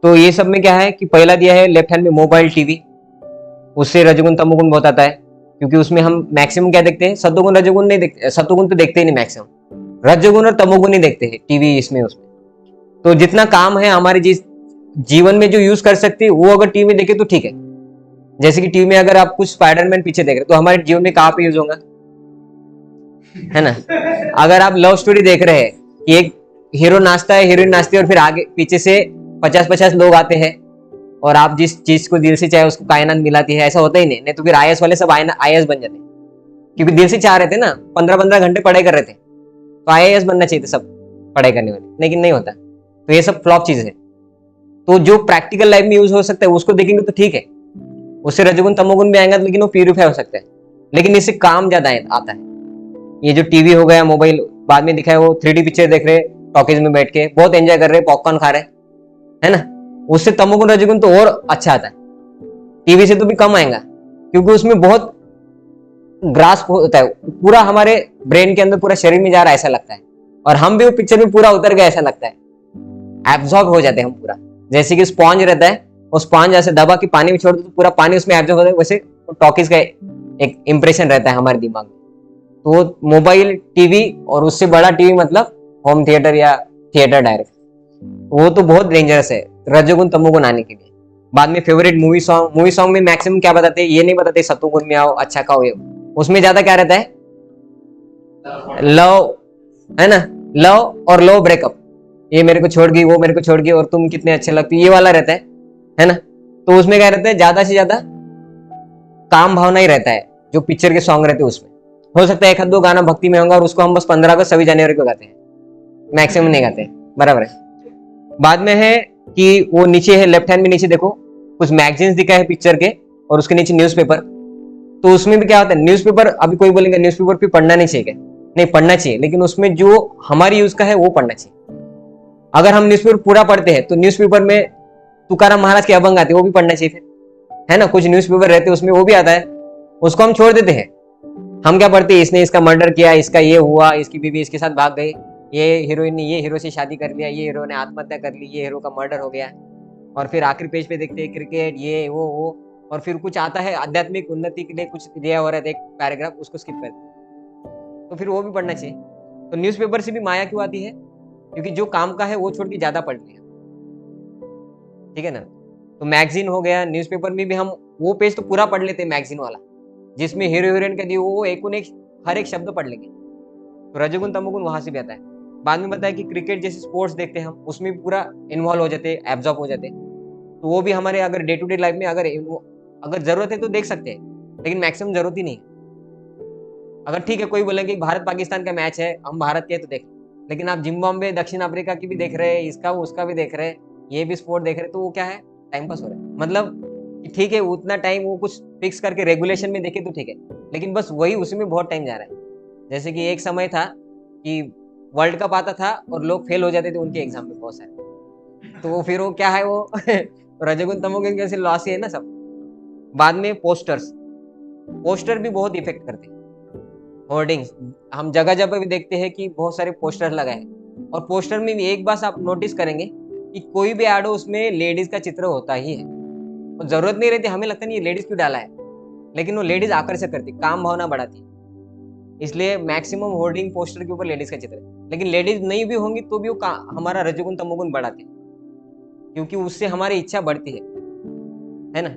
तो ये सब में क्या है कि पहला दिया है लेफ्ट हैंड में मोबाइल टीवी, उससे रजोगुण तमोगुण बहुत आता है क्योंकि उसमें हम मैक्सिमम क्या देखते हैं, सतोगुण रजोगुण नहीं देखते, सतोगुण तो देखते ही नहीं, मैक्सिमम रजोगुण और तमोगुण ही देखते हैं टीवी इसमें उसमें। तो जितना काम है हमारे जिस जीवन में जो यूज कर सकते हैं वो अगर टीवी में देखे तो ठीक है। जैसे कि टीवी में अगर आप कुछ स्पाइडरमैन पीछे देख रहे तो हमारे जीवन में कहाँ पे यूज होगा, है ना। अगर आप लव स्टोरी देख रहे हैं कि एक हीरो नाचता है हीरोइन नाचती है और फिर आगे पीछे से 50-50 लोग आते हैं और आप जिस चीज को दिल से चाहे उसको कायनात मिलाती है, ऐसा होता ही नहीं तो फिर आईएएस वाले सब आईएएस बन जाते क्योंकि दिल से चाह रहे थे ना, 15-15 घंटे पढ़ाई कर रहे थे तो आईएएस बनना चाहिए था सब पढ़ाई करने वाले, लेकिन नहीं होता। तो ये सब फ्लॉप चीज है। तो जो प्रैक्टिकल लाइफ में यूज हो सकता है उसको देखेंगे तो ठीक है, उससे रजोगुण तमोगुण भी आएगा लेकिन वो प्यूरिफाई हो सकता है, लेकिन इससे काम ज्यादा आता है। ये जो टीवी हो गया, मोबाइल बाद में दिखाया, वो 3D पिक्चर देख रहे टॉकीज में बैठ के बहुत एंजॉय कर रहे, पॉपकॉर्न खा रहे, है ना, उससे तमोगुण रजोगुण तो और अच्छा आता है। टीवी से तो भी कम आएगा क्योंकि उसमें बहुत ग्रास्प होता है, पूरा हमारे ब्रेन के अंदर पूरा शरीर में जा रहा है ऐसा लगता है, और हम भी वो पिक्चर में पूरा उतर गए ऐसा लगता है, एब्जॉर्ब हो जाते हैं हम पूरा। जैसे कि स्पॉन्ज रहता है, वो स्पॉन्ज ऐसे दबा के पानी में छोड़ दो तो पूरा पानी उसमें एब्जॉर्ब होता है, वैसे टॉकीज का एक इंप्रेशन रहता है हमारे दिमाग में। तो मोबाइल टीवी और उससे बड़ा टीवी मतलब होम थिएटर या थिएटर डायरेक्ट, वो तो बहुत डेंजरस है रजोगुण तमोगुण आने के लिए। बाद में फेवरेट मूवी सॉन्ग में मैक्सिमम क्या बताते हैं, ये नहीं बताते सतोगुण में आओ अच्छा खाओ, ये उसमें ज्यादा क्या रहता है, लव, है ना, लव और लव ब्रेकअप, ये मेरे को छोड़ गई वो मेरे को छोड़ गई और तुम कितने अच्छे लगते, ये वाला रहता है ना। तो उसमें क्या रहता है, ज्यादा से ज्यादा काम भावना ही रहता है जो पिक्चर के सॉन्ग रहते हैं उसमें। हो सकता है एक आध दो गाना भक्ति में होगा और उसको हम बस 15 अगस्त 26 जनवरी को गाते हैं, मैक्सिमम नहीं गाते, बराबर है। बाद में है कि वो नीचे है लेफ्ट हैंड में, नीचे देखो कुछ मैगजीन्स दिखा है पिक्चर के और उसके नीचे न्यूज़पेपर। तो उसमें भी क्या होता है, न्यूज़पेपर, अभी कोई बोलेंगे न्यूज़पेपर भी पढ़ना नहीं चाहिए, नहीं पढ़ना चाहिए, लेकिन उसमें जो हमारी यूज का है वो पढ़ना चाहिए। अगर हम न्यूज़पेपर पूरा पढ़ते हैं तो न्यूज़पेपर में तुकाराम महाराज के अभंग आते हैं वो भी पढ़ना चाहिए फिर, है ना। कुछ न्यूज़पेपर रहते हैं उसमें वो भी आता है, उसको हम छोड़ देते हैं। हम क्या पढ़ते हैं, इसने इसका मर्डर किया, इसका ये हुआ, इसकी बीवी इसके साथ भाग गई, ये हीरोइन ने ये हीरो से शादी कर लिया, ये हीरो ने आत्महत्या कर ली, ये हीरो का मर्डर हो गया, और फिर आखिरी पेज पे देखते हैं क्रिकेट ये वो, और फिर कुछ आता है आध्यात्मिक उन्नति के लिए कुछ दिया हो रहा है एक पैराग्राफ, उसको स्किप करते हैं, तो फिर वो भी पढ़ना चाहिए। तो न्यूज़पेपर से भी माया क्यों आती है, क्योंकि जो काम का है वो छोड़ के ज्यादा पढ़ लिया, ठीक है ना। तो मैगजीन हो गया, न्यूज़पेपर में भी हम वो पेज तो पूरा पढ़ लेते हैं मैगजीन वाला, जिसमें हीरो हीरोइन का दिए वो एक हर एक शब्द पढ़ लेंगे। तो रजोगुण तमोगुण वहां से भी आता है। बाद में बताया कि क्रिकेट जैसे स्पोर्ट्स देखते हैं हम, उसमें भी पूरा इन्वॉल्व हो जाते, एब्जॉर्ब हो जाते, तो वो भी हमारे अगर डे टू डे लाइफ में अगर जरूरत है तो देख सकते हैं, लेकिन मैक्सिमम जरूरत ही नहीं है। अगर ठीक है कोई बोलेंगे कि भारत पाकिस्तान का मैच है, हम भारत के तो देख, लेकिन आप जिम्बाब्वे दक्षिण अफ्रीका की भी देख रहे हैं, इसका उसका भी देख रहे हैं, ये भी स्पोर्ट देख रहे हैं, तो वो क्या है, टाइम पास हो रहा है। मतलब ठीक है उतना टाइम वो कुछ फिक्स करके रेगुलेशन में देखे तो ठीक है, लेकिन बस वही उसी में बहुत टाइम जा रहा है। जैसे कि एक समय था कि वर्ल्ड कप आता था और लोग फेल हो जाते थे उनके एग्जाम में बहुत सारे, तो वो फिर वो क्या है वो रजोगुण तमोगुण कैसे लॉस ही है ना सब। बाद में पोस्टर भी बहुत इफेक्ट करते हैं, होर्डिंग्स हम जगह जगह भी देखते हैं कि बहुत सारे पोस्टर लगाए, और पोस्टर में भी एक बात आप नोटिस करेंगे कि कोई भी ऐड हो उसमें लेडीज का चित्र होता ही है, और जरूरत नहीं रहती, हमें लगता नहीं ये लेडीज क्यों डाला है, लेकिन वो लेडीज आकर्षक करती, काम भावना बढ़ाती, इसलिए मैक्सिमम होर्डिंग पोस्टर के ऊपर लेडीज का चित्र है। लेकिन लेडीज नहीं भी होंगी तो भी वो हमारा रजोगुण तमोगुण बढ़ाते हैं, क्योंकि उससे हमारी इच्छा बढ़ती है ना।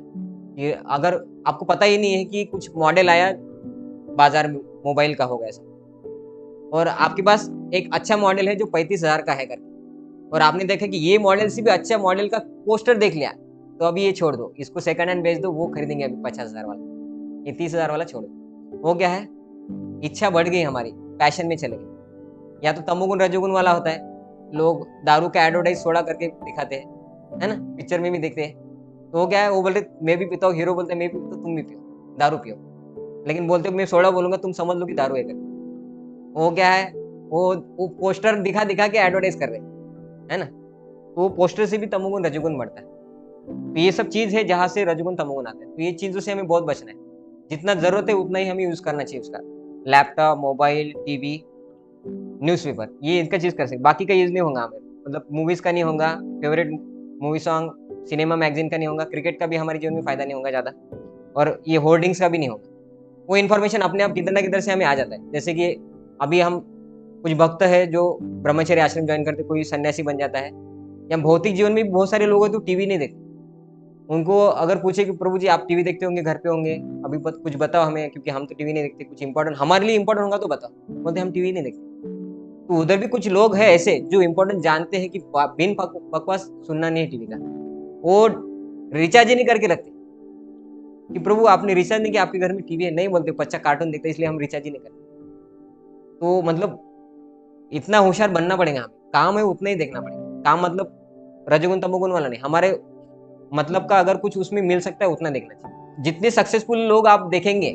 ये अगर आपको पता ही नहीं है कि कुछ मॉडल आया बाजार में मोबाइल का होगा ऐसा, और आपके पास एक अच्छा मॉडल है जो 35,000 का है करके, और आपने देखा कि ये मॉडल से भी अच्छा मॉडल का पोस्टर देख लिया, तो अभी ये छोड़ दो, इसको सेकंड हैंड बेच दो, वो खरीदेंगे अभी 50,000 वाला, ये 30,000 वाला छोड़ दो। वो क्या है, इच्छा बढ़ गई हमारी, पैशन में चले गए। या तो तमोगुण रजोगुण वाला होता है, लोग दारू का एडवर्टाइज सोडा करके दिखाते हैं, है ना, पिक्चर में भी देखते हैं। तो वो क्या है, वो बोलते मैं भी पीता हूँ, हीरो बोलते मैं भी पीता हूँ, तुम भी पियो, दारू पियो, लेकिन बोलते हो मैं सोडा बोलूंगा तुम समझ लो कि दारू है करके। वो क्या है, वो पोस्टर दिखा दिखा के एडवर्टाइज कर रहे हैं, है ना। तो वो पोस्टर से भी तमोगुण रजोगुण बढ़ता है। तो ये सब चीज है जहां से रजोगुण तमोगुण आता है। तो ये चीजों से हमें बहुत बचना है, जितना जरूरत है उतना ही हमें यूज करना चाहिए उसका। लैपटॉप, मोबाइल, टीवी, न्यूज़पेपर, ये इनका चीज कर सकते, बाकी का यूज नहीं होगा हमें। मतलब मूवीज का नहीं होगा, favourite movie song, cinema magazine का नहीं होगा, क्रिकेट का भी हमारे जीवन में फायदा नहीं होगा ज्यादा, और ये होर्डिंग्स का भी नहीं होगा। वो इन्फॉर्मेशन अपने आप किधर ना किधर से हमें आ जाता है। जैसे कि अभी हम कुछ भक्त है जो ब्रह्मचर्य आश्रम ज्वाइन करते, कोई सन्यासी बन जाता है, या भौतिक जीवन में भी बहुत सारे लोग हैं तो टीवी नहीं देखते। उनको अगर पूछे कि प्रभु जी आप टीवी देखते होंगे, घर पे होंगे, अभी कुछ बताओ हमें, क्योंकि हम तो टीवी नहीं देखते, कुछ इंपॉर्टेंट हमारे लिए इंपॉर्टेंट होगा तो बताओ, बोलते हम टीवी नहीं देखते। तो उधर भी कुछ लोग हैं ऐसे जो इंपॉर्टेंट जानते हैं कि बिन बकवास सुनना नहीं है टीवी का, वो रिचार्ज ही नहीं करके रखते कि प्रभु आपने रिचार्ज नहीं किया, आपके घर में टीवी है, नहीं बोलते बच्चा कार्टून देखता है इसलिए हम रिचार्ज ही नहीं करते। तो मतलब इतना होशियार बनना पड़ेगा हमें, काम है उतना ही देखना पड़ेगा। काम मतलब रजोगुण तमोगुण वाला नहीं, हमारे मतलब का अगर कुछ उसमें मिल सकता है उतना देखना चाहिए। जितने सक्सेसफुल लोग आप देखेंगे,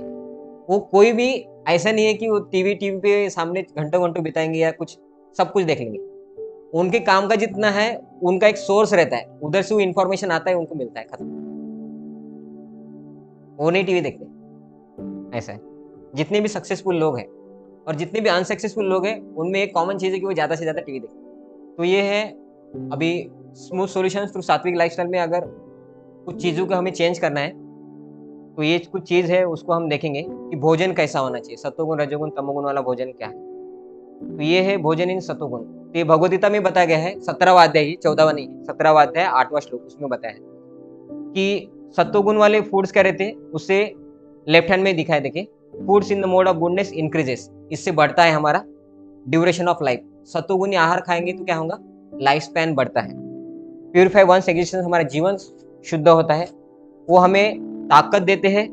वो कोई भी ऐसा नहीं है कि वो टीवी पे सामने घंटों घंटों बिताएंगे या कुछ सब कुछ देख लेंगे। उनके काम का जितना है, उनका एक सोर्स रहता है, उधर से वो इन्फॉर्मेशन आता है, उनको मिलता है, खत्म। वो नहीं टीवी देखते, ऐसा है। जितने भी सक्सेसफुल लोग हैं और जितने भी अनसक्सेसफुल लोग हैं, उनमें एक कॉमन चीज है कि वो ज्यादा से ज्यादा टीवी देखते हैं। तो ये है अभी स्मूथ सॉल्यूशंस थ्रू सात्विक लाइफस्टाइल में। अगर कुछ चीजों को हमें चेंज करना है तो ये कुछ चीज है, उसको हम देखेंगे कि भोजन कैसा होना चाहिए, सत्वगुण रजोगुण तमोगुण वाला भोजन क्या है। तो ये है भोजन इन सत्वगुण। तो ये भगवद गीता में बताया गया है, 17वां अध्याय, 14वां नहीं, 17वां अध्याय 8वां श्लोक, उसमें बताया है कि सत्वगुण वाले फूड्स क्या रहते हैं, उससे लेफ्ट हैंड में दिखाया, देखिए, foods in the mode of goodness increases, इससे बढ़ता है हमारा ड्यूरेशन ऑफ लाइफ। सत्वगुणी आहार खाएंगे तो क्या होगा, लाइफ स्पैन बढ़ता है। प्यूरिफाई वंस एग्जिस्टेंस, हमारा जीवन शुद्ध होता है। वो हमें ताकत देते हैं,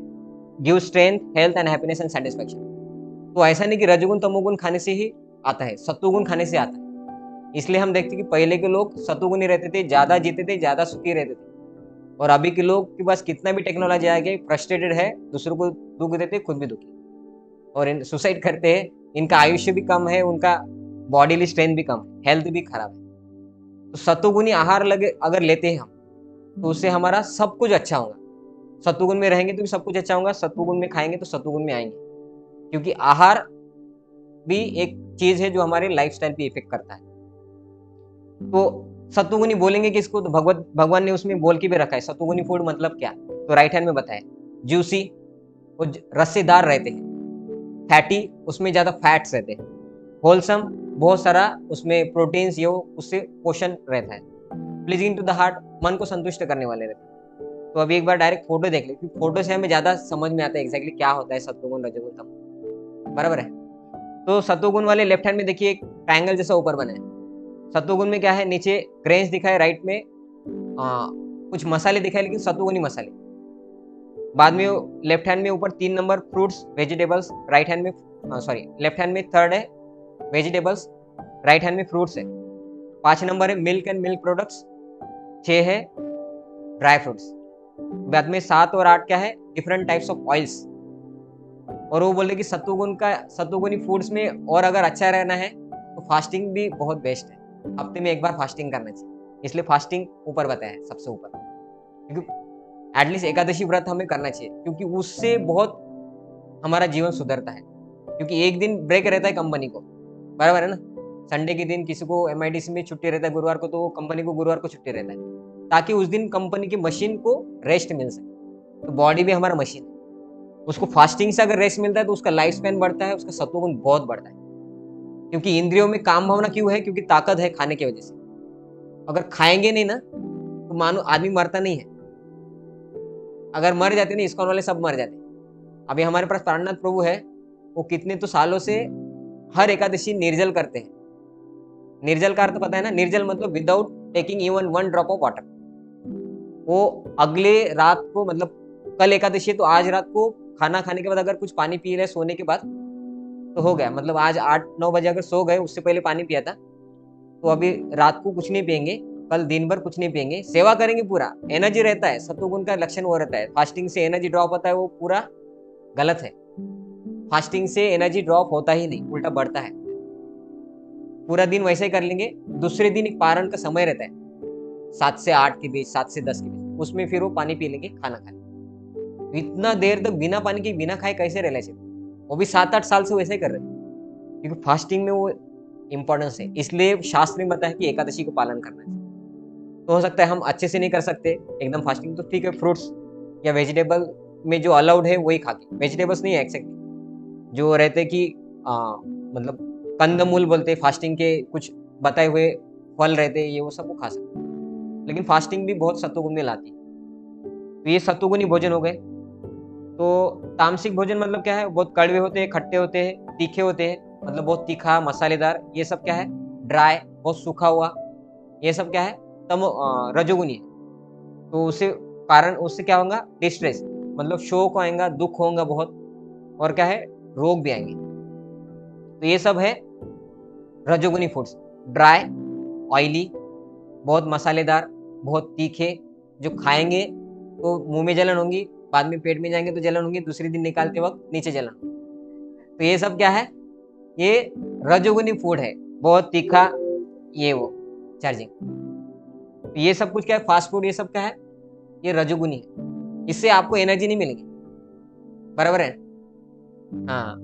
give strength, health and happiness and satisfaction. तो ऐसा नहीं कि रजोगुण तमोगुण खाने से ही आता है, सत्वगुण खाने से आता है। इसलिए हम देखते हैं कि पहले के लोग सत्वगुणी रहते थे, ज्यादा जीते थे, ज्यादा सुखी रहते थे। और अभी के लोग के पास कितना भी टेक्नोलॉजी आ गई, फ्रस्ट्रेटेड है, दूसरों को दुख देते, खुद भी दुखी, और इन सुसाइड करते हैं। इनका आयुष्य भी कम है, उनका बॉडीली स्ट्रेंथ भी कम है, हेल्थ भी खराब है। तो सत्वगुणी आहार लगे अगर लेते हैं हम, तो उससे हमारा सब कुछ अच्छा होगा। सत्वगुण में रहेंगे तो भी सब कुछ अच्छा होगा, सत्वगुण में खाएंगे तो सत्वगुण में आएंगे, क्योंकि आहार भी एक चीज है जो हमारे लाइफस्टाइल पे इफेक्ट करता है। तो सत्वगुणी बोलेंगे कि इसको, तो भगवान ने उसमें बोल के भी रखा है सत्वगुणी फूड मतलब क्या। तो राइट हैंड में बताया, जूसी, वो रस्सेदार रहते हैं, फैटी, उसमें ज्यादा फैट्स रहते हैं, होलसम, बहुत सारा उसमें प्रोटीन्स, ये उससे पोषण रहता है, प्लीजिंग टू द हार्ट, मन को संतुष्ट करने वाले रहते हैं। तो अभी एक बार डायरेक्ट फोटो देख ले, क्योंकि फोटो से हमें ज्यादा समझ में आता है एग्जैक्टली क्या होता है सत्वगुण रजोगुण तमोगुण, बराबर है। तो सत्वगुण वाले लेफ्ट हैंड में देखिए एक ट्रायंगल जैसा ऊपर बना है। सत्वगुण में क्या है, नीचे ग्रेन्स दिखाए, राइट में कुछ मसाले दिखाए, लेकिन सत्वगुणी मसाले। बाद में लेफ्ट हैंड में ऊपर 3 number fruits vegetables, right hand में सॉरी लेफ्ट हैंड में 3rd है वेजिटेबल्स, राइट हैंड में फ्रूट्स है। 5 नंबर है मिल्क एंड मिल्क प्रोडक्ट्स, 6 है ड्राई फ्रूट्स। बाद में 7 और 8 क्या है, डिफरेंट टाइप्स ऑफ ऑयल्स। और वो बोले कि सत्वगुणी फूड्स में और अगर अच्छा रहना है तो फास्टिंग भी बहुत बेस्ट है, हफ्ते में एक बार फास्टिंग करना चाहिए। इसलिए फास्टिंग ऊपर बताया है सबसे ऊपर, क्योंकि एटलीस्ट एकादशी व्रत हमें करना चाहिए, क्योंकि उससे बहुत हमारा जीवन सुधरता है। क्योंकि एक दिन ब्रेक रहता है कंपनी को, बराबर है ना। संडे के दिन किसी को एमआईडीसी में छुट्टी रहता है गुरुवार को, तो कंपनी को गुरुवार को छुट्टी रहता है, ताकि उस दिन कंपनी की मशीन को रेस्ट मिल सके। तो बॉडी भी हमारा मशीन है, उसको फास्टिंग से अगर रेस्ट मिलता है तो उसका लाइफ स्पैन बढ़ता है, उसका सत्वगुण बहुत बढ़ता है। क्योंकि इंद्रियों में काम भावना क्यों है? क्योंकि ताकत है खाने की वजह से। अगर खाएंगे नहीं ना तो मानो आदमी मरता नहीं है। अगर मर जाते ना, इस्कॉन वाले सब मर जाते। अभी हमारे पास प्राणनाथ प्रभु है, वो कितने तो सालों से हर एकादशी निर्जल करते हैं। निर्जल का अर्थ पता है ना? निर्जल मतलब without taking even 1 drop of water. वो अगले रात को, मतलब कल एकादशी है तो आज रात को खाना खाने के बाद अगर कुछ पानी पी ले सोने के बाद तो हो गया। मतलब आज 8-9 बजे अगर सो गए, उससे पहले पानी पिया था, तो अभी रात को कुछ नहीं पियेंगे, कल दिन भर कुछ नहीं पियेंगे, सेवा करेंगे, पूरा एनर्जी रहता है। सत्वगुण का लक्षण वो रहता है। फास्टिंग से एनर्जी ड्रॉप होता है, वो पूरा गलत है। फास्टिंग से एनर्जी ड्रॉप होता ही नहीं, उल्टा बढ़ता है। पूरा दिन वैसे ही कर लेंगे, दूसरे दिन एक पारण का समय रहता है 7 से 8 के बीच, 7 से 10 के बीच, उसमें फिर वो पानी पी लेंगे, खाना खा लेंगे। इतना देर तक बिना पानी के बिना खाए कैसे रह लेते? वो भी 7-8 साल से वैसे ही कर रहे हैं, क्योंकि फास्टिंग में वो इंपॉर्टेंस है। इसलिए शास्त्र में बताया कि एकादशी को पालन करना चाहिए। तो हो सकता है हम अच्छे से नहीं कर सकते एकदम फास्टिंग, तो ठीक है, फ्रूट्स या वेजिटेबल में जो अलाउड है वही खा के, वेजिटेबल्स नहीं है एक्सेक्टली, जो रहते कि मतलब कंदमूल बोलते, फास्टिंग के कुछ बताए हुए फल रहते, ये वो सब वो खा सकते। लेकिन फास्टिंग भी बहुत सत्वगुण में लाती है। तो ये सत्वगुणी भोजन हो गए। तो तामसिक भोजन मतलब क्या है? बहुत कड़वे होते हैं, खट्टे होते हैं, तीखे होते हैं, मतलब बहुत तीखा, मसालेदार, ये सब क्या है? ड्राई, बहुत सूखा हुआ, ये सब क्या है? रजोगुनी है। तो उससे कारण, उससे क्या होगा? डिस्ट्रेस, मतलब शोक आएगा, दुख होगा बहुत, और क्या है? रोग भी आएंगे। तो ये सब है रजोगुनी फूड्स। ड्राई, ऑयली, बहुत मसालेदार, बहुत तीखे, जो खाएंगे तो मुंह में जलन होगी, बाद में पेट में जाएंगे तो जलन होगी, दूसरे दिन निकालते वक्त नीचे जलन। तो ये सब क्या है? ये रजोगुनी फूड है, बहुत तीखा, ये वो चार्जिंग। तो ये सब कुछ क्या है? फास्ट फूड, ये सब क्या है? ये रजोगुनी है। इससे आपको एनर्जी नहीं मिलेगी, बराबर है? हाँ,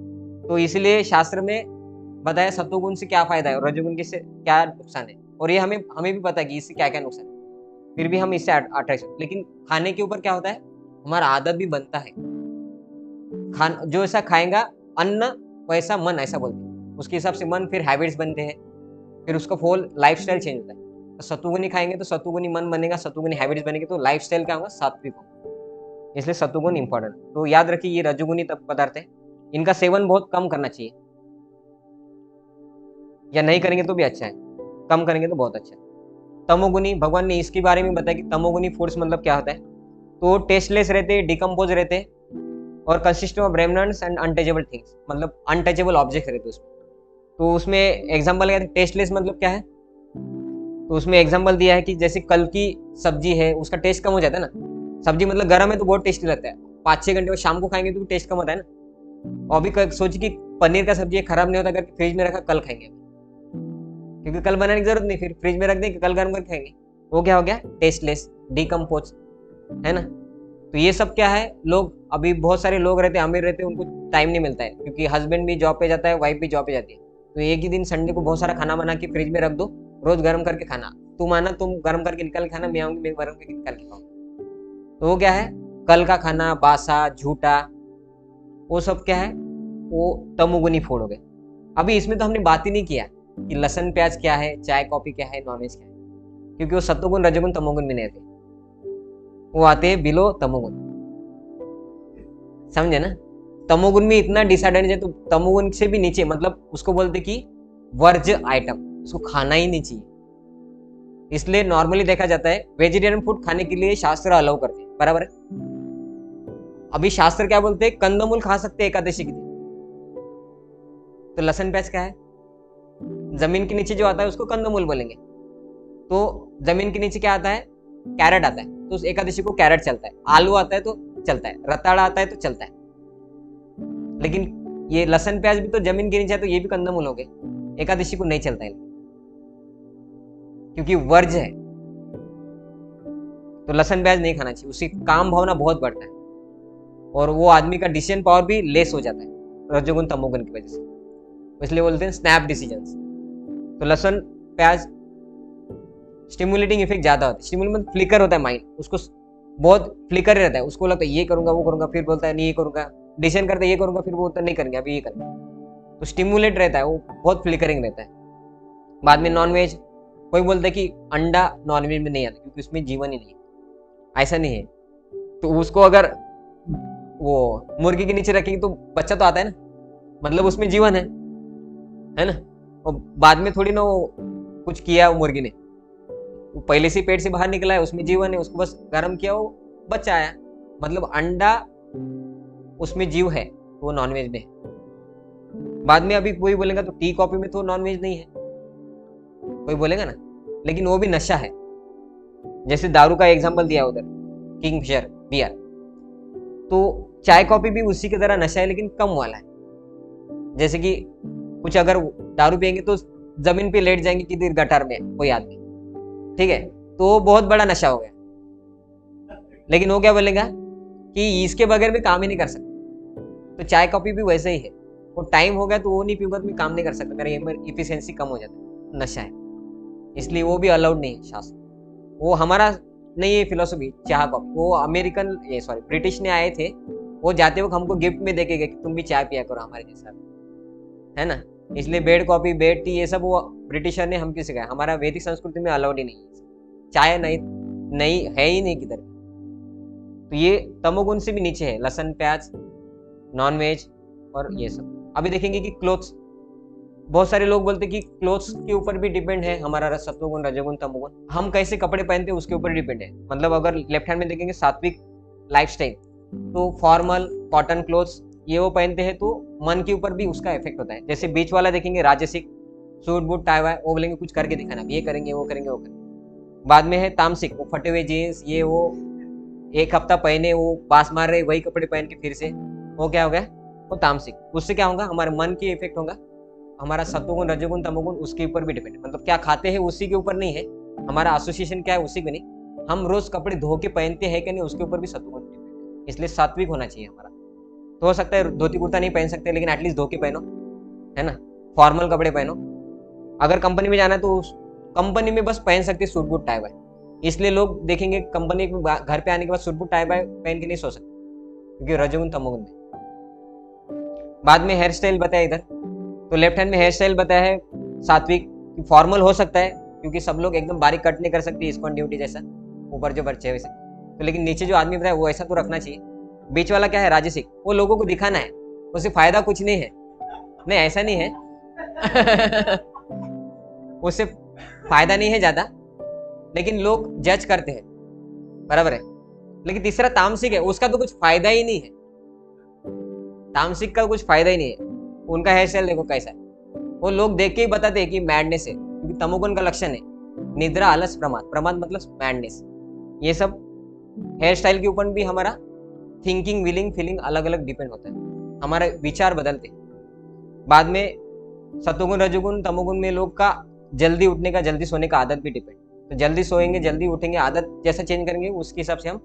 तो इसलिए शास्त्र में बताया सत्वगुण से क्या फायदा है और रजोगुण से क्या नुकसान है। और ये हमें भी पता है कि इससे क्या क्या नुकसान है, फिर भी हम इससे अट्रैक्शन। लेकिन खाने के ऊपर क्या होता है? हमारा आदत भी बनता है। जो ऐसा खाएगा अन्न वैसा मन, ऐसा बोलते हैं। उसके हिसाब से मन, फिर हैबिट्स बनते हैं, फिर उसका होल लाइफस्टाइल चेंज होता है। तो सत्वगुणी खाएंगे तो सत्वगुणी मन बनेगा, सत्वगुणी हैबिट्स बनेंगे, तो लाइफस्टाइल क्या होगा? सात्विक होगा। इसलिए सत्वगुण इंपॉर्टेंट। तो याद रखिए, ये रजोगुणी पदार्थ है, इनका सेवन बहुत कम करना चाहिए, या नहीं करेंगे तो भी अच्छा है, कम करेंगे तो बहुत अच्छा है। तमोगुनी, भगवान ने इसके बारे में बताया कि तमोगुनी फूड्स मतलब क्या होता है? तो टेस्टलेस रहते, डिकम्पोज रहते, और consist of remnants and untouchable things, मतलब अनटचेबल ऑब्जेक्ट रहते उसमें। तो उसमें एग्जांपल क्या है? टेस्टलेस मतलब क्या है? तो उसमें एग्जांपल दिया है कि जैसे कल की सब्जी है, उसका टेस्ट कम हो जाता है ना। सब्जी मतलब गर्म है तो बहुत टेस्टी लगता है, 5-6 घंटे बाद शाम को खाएंगे तो टेस्ट कम होता है ना। और अभी सोच कि पनीर का सब्जी खराब नहीं होता करके फ्रिज में रखा, कल खाएंगे, क्योंकि कल बनाने की जरूरत नहीं, फिर फ्रिज में रख देंगे, कल गर्म करके खाएंगे। वो क्या हो गया? टेस्टलेस, डिकम्पोज, है ना। तो ये सब क्या है? लोग, अभी बहुत सारे लोग रहते हैं, अमीर रहते हैं, उनको टाइम नहीं मिलता है, क्योंकि हस्बैंड भी जॉब पे जाता है, वाइफ भी जॉब पे जाती है। तो एक ही दिन संडे को बहुत सारा खाना बना के फ्रिज में रख दो, रोज गर्म करके खाना। तुम आना, तुम गर्म करके निकाल के खाना, मैं आऊंगी, मैं गर्म करके निकाल के खाऊंगी। तो वो क्या है? कल का खाना, बासा, झूठा, वो सब क्या है? वो तमोगुनी फूड हो गए। अभी इसमें तो हमने बात ही नहीं किया कि लहसुन प्याज क्या है, चाय कॉफी क्या है, नॉनवेज क्या है, क्योंकि वो सत्वगुण रजोगुण तमोगुण में नहीं आते, वो आते हैं बिलो तमोगुण। समझे ना? तमोगुण में इतना डिसएडवांटेज है, तो तमोगुण से भी नीचे, मतलब उसको बोलते कि वर्ज्य आइटम, उसको खाना ही नहीं चाहिए। इसलिए नॉर्मली देखा जाता है वेजिटेरियन फूड खाने के लिए शास्त्र अलाउ करते हैं, बराबर है? अभी शास्त्र क्या बोलते हैं? कंदमूल खा सकते हैं एकादशी के दिन। तो लहसुन प्याज क्या है? जमीन के नीचे जो आता है उसको कंदमूल बोलेंगे। तो जमीन के नीचे क्या आता है? कैरेट आता है, तो उस एकादशी को कैरेट चलता है। आलू आता है तो चलता है, रताड़ा आता है तो चलता है। लेकिन ये लहसुन प्याज भी तो जमीन के नीचे है, तो ये भी कंदमूल हो गए, एकादशी को नहीं चलता है, क्योंकि वर्ज है। तो लहसुन प्याज नहीं खाना चाहिए, उससे काम भावना बहुत बढ़ता है, और वो आदमी का डिसीजन पावर भी लेस हो जाता है रजोगुण तमोगुण की वजह से। इसलिए बोलते हैं स्नैप डिसीजंस। तो लहसुन प्याज स्टिमुलेटिंग इफेक्ट ज्यादा होता है। स्टिमुलेट फ्लिकर होता है माइंड, उसको बहुत फ्लिकर रहता है, उसको लगता है ये करूंगा वो करूंगा, फिर बोलता है नहीं ये करूंगा, डिसीजन करते ये करूंगा, फिर वो तो नहीं करेंगे, अभी ये करेंगे। तो स्टिमुलेट रहता है, वो बहुत फ्लिकरिंग रहता है। बाद में नॉनवेज, कोई बोलता है कि अंडा नॉनवेज में नहीं आता क्योंकि उसमें जीवन ही नहीं है। ऐसा नहीं है, तो उसको अगर वो मुर्गी के नीचे रखेंगे तो बच्चा तो आता है ना, मतलब उसमें जीवन है ना। और बाद में थोड़ी ना वो कुछ किया वो मुर्गी ने, वो पहले से पेट से बाहर निकला है, उसमें जीवन है, उसको बस गर्म किया, वो बच्चा आया। मतलब अंडा उसमें जीव है, तो वो नॉनवेज में है। बाद में अभी कोई बोलेगा तो टी कॉफी में तो नॉनवेज नहीं है, कोई बोलेगा ना, लेकिन वो भी नशा है। जैसे दारू का एग्जांपल दिया उधर, किंगफिशर बियर, तो चाय कॉफी भी उसी की तरह नशा है, लेकिन कम वाला है। जैसे कि कुछ अगर दारू पियेंगे तो जमीन पे लेट जाएंगे किधर गटर में कोई आदमी, ठीक है, तो वो बहुत बड़ा नशा हो गया। लेकिन वो क्या बोलेगा कि इसके बगैर भी काम ही नहीं कर सकता। तो चाय कॉफी भी वैसे ही है, वो टाइम हो गया तो वो नहीं पीऊंगा तो मैं काम नहीं कर सकता, मेरा इफिशिएंसी कम हो जाता है, नशा है, इसलिए वो भी अलाउड नहीं है शास्त्र। वो हमारा नहीं है फिलोसफी चाय कॉफी, वो अमेरिकन ब्रिटिश ने आए थे, वो जाते वक्त हमको गिफ्ट में देके गए कि तुम भी चाय पिया करो हमारे जैसा, है ना। इसलिए बेड कॉफी, बेड टी, ये सब वो ब्रिटिशर ने हमको सिखाया। हमारा वैदिक संस्कृति में अलाउड ही नहीं है, चाय नहीं है ही नहीं किधर। तो ये तमोगुण से भी नीचे है, लहसुन, प्याज, नॉनवेज और ये सब। अभी देखेंगे कि क्लोथ्स, बहुत सारे लोग बोलते हैं कि क्लोथ्स के ऊपर भी डिपेंड है हमारा सत्वगुण, रजोगुण, तमोगुण। हम कैसे कपड़े पहनते हैं उसके ऊपर डिपेंड है। मतलब अगर लेफ्ट हैंड में देखेंगे सात्विक लाइफस्टाइल, तो फॉर्मल कॉटन क्लोथ्स ये वो पहनते हैं, तो मन के ऊपर भी उसका इफेक्ट होता है। जैसे बीच वाला देखेंगे राजसिक, सूट बूट टाई वाई, वो बोलेंगे कुछ करके दिखाना, ये करेंगे वो करेंगे वो करेंगे। बाद में है तामसिक, वो फटे हुए जीन्स, ये वो एक हफ्ता पहने वो बास मार रहे, वही कपड़े पहन के फिर से, वो क्या हो गया, वो तामसिक। उससे क्या होगा, हमारे मन की इफेक्ट होगा। हमारा सत्वगुण, रजोगुण, तमोगुण उसके ऊपर भी डिपेंड है। मतलब क्या खाते हैं उसी के ऊपर नहीं है, हमारा एसोसिएशन क्या है उसी को नहीं, हम रोज कपड़े धो के पहनते हैं कि नहीं उसके ऊपर भी सत्वगुण डिपेंड है। इसलिए सात्विक होना चाहिए हमारा। तो हो सकता है धोती कुर्ता नहीं पहन सकते, लेकिन एटलीस्ट धो के पहनो, है ना, फॉर्मल कपड़े पहनो। अगर कंपनी में जाना है तो कंपनी में बस पहन सकते सूट बूट टाई बाई, इसलिए लोग देखेंगे कंपनी घर पे आने के बाद सूट बूट टाई बाई पहन के नहीं सो सकते, क्योंकि रजोगुण तमोगुण में। बाद में हेयर स्टाइल बताया इधर, तो लेफ्ट हैंड में हेयर स्टाइल बताया है सात्विक, फॉर्मल हो सकता है क्योंकि सब लोग एकदम बारीक कट नहीं कर सकते, इस्कॉन ड्यूटी जैसा ऊपर जो बच्चे वैसे, तो लेकिन नीचे जो आदमी बताया वो ऐसा तो रखना चाहिए। बीच वाला क्या है, राजसिक, वो लोगों को दिखाना है, उससे फायदा कुछ नहीं है, नहीं ऐसा नहीं है उससे फायदा नहीं है ज्यादा, लेकिन लोग जज करते हैं, बराबर है। लेकिन तीसरा तामसिक है, उसका तो कुछ फायदा ही नहीं है, तामसिक का कुछ फायदा ही नहीं है। उनका हेयर स्टाइल देखो कैसा है, वो लोग देख के ही बताते हैं कि मैडनेस है, क्योंकि तमोगुण का लक्षण है निद्रा, आलस, प्रमाद। प्रमाद मतलब मैडनेस। ये सब हेयर स्टाइल के ऊपर भी हमारा थिंकिंग, विलिंग, फीलिंग अलग अलग डिपेंड होता है, हमारे विचार बदलते। बाद में सत्वगुण, रजोगुण, तमोगुण में लोग का जल्दी उठने का, जल्दी सोने का आदत भी डिपेंड। तो जल्दी सोएंगे, जल्दी उठेंगे, आदत जैसा चेंज करेंगे उसके हिसाब से हम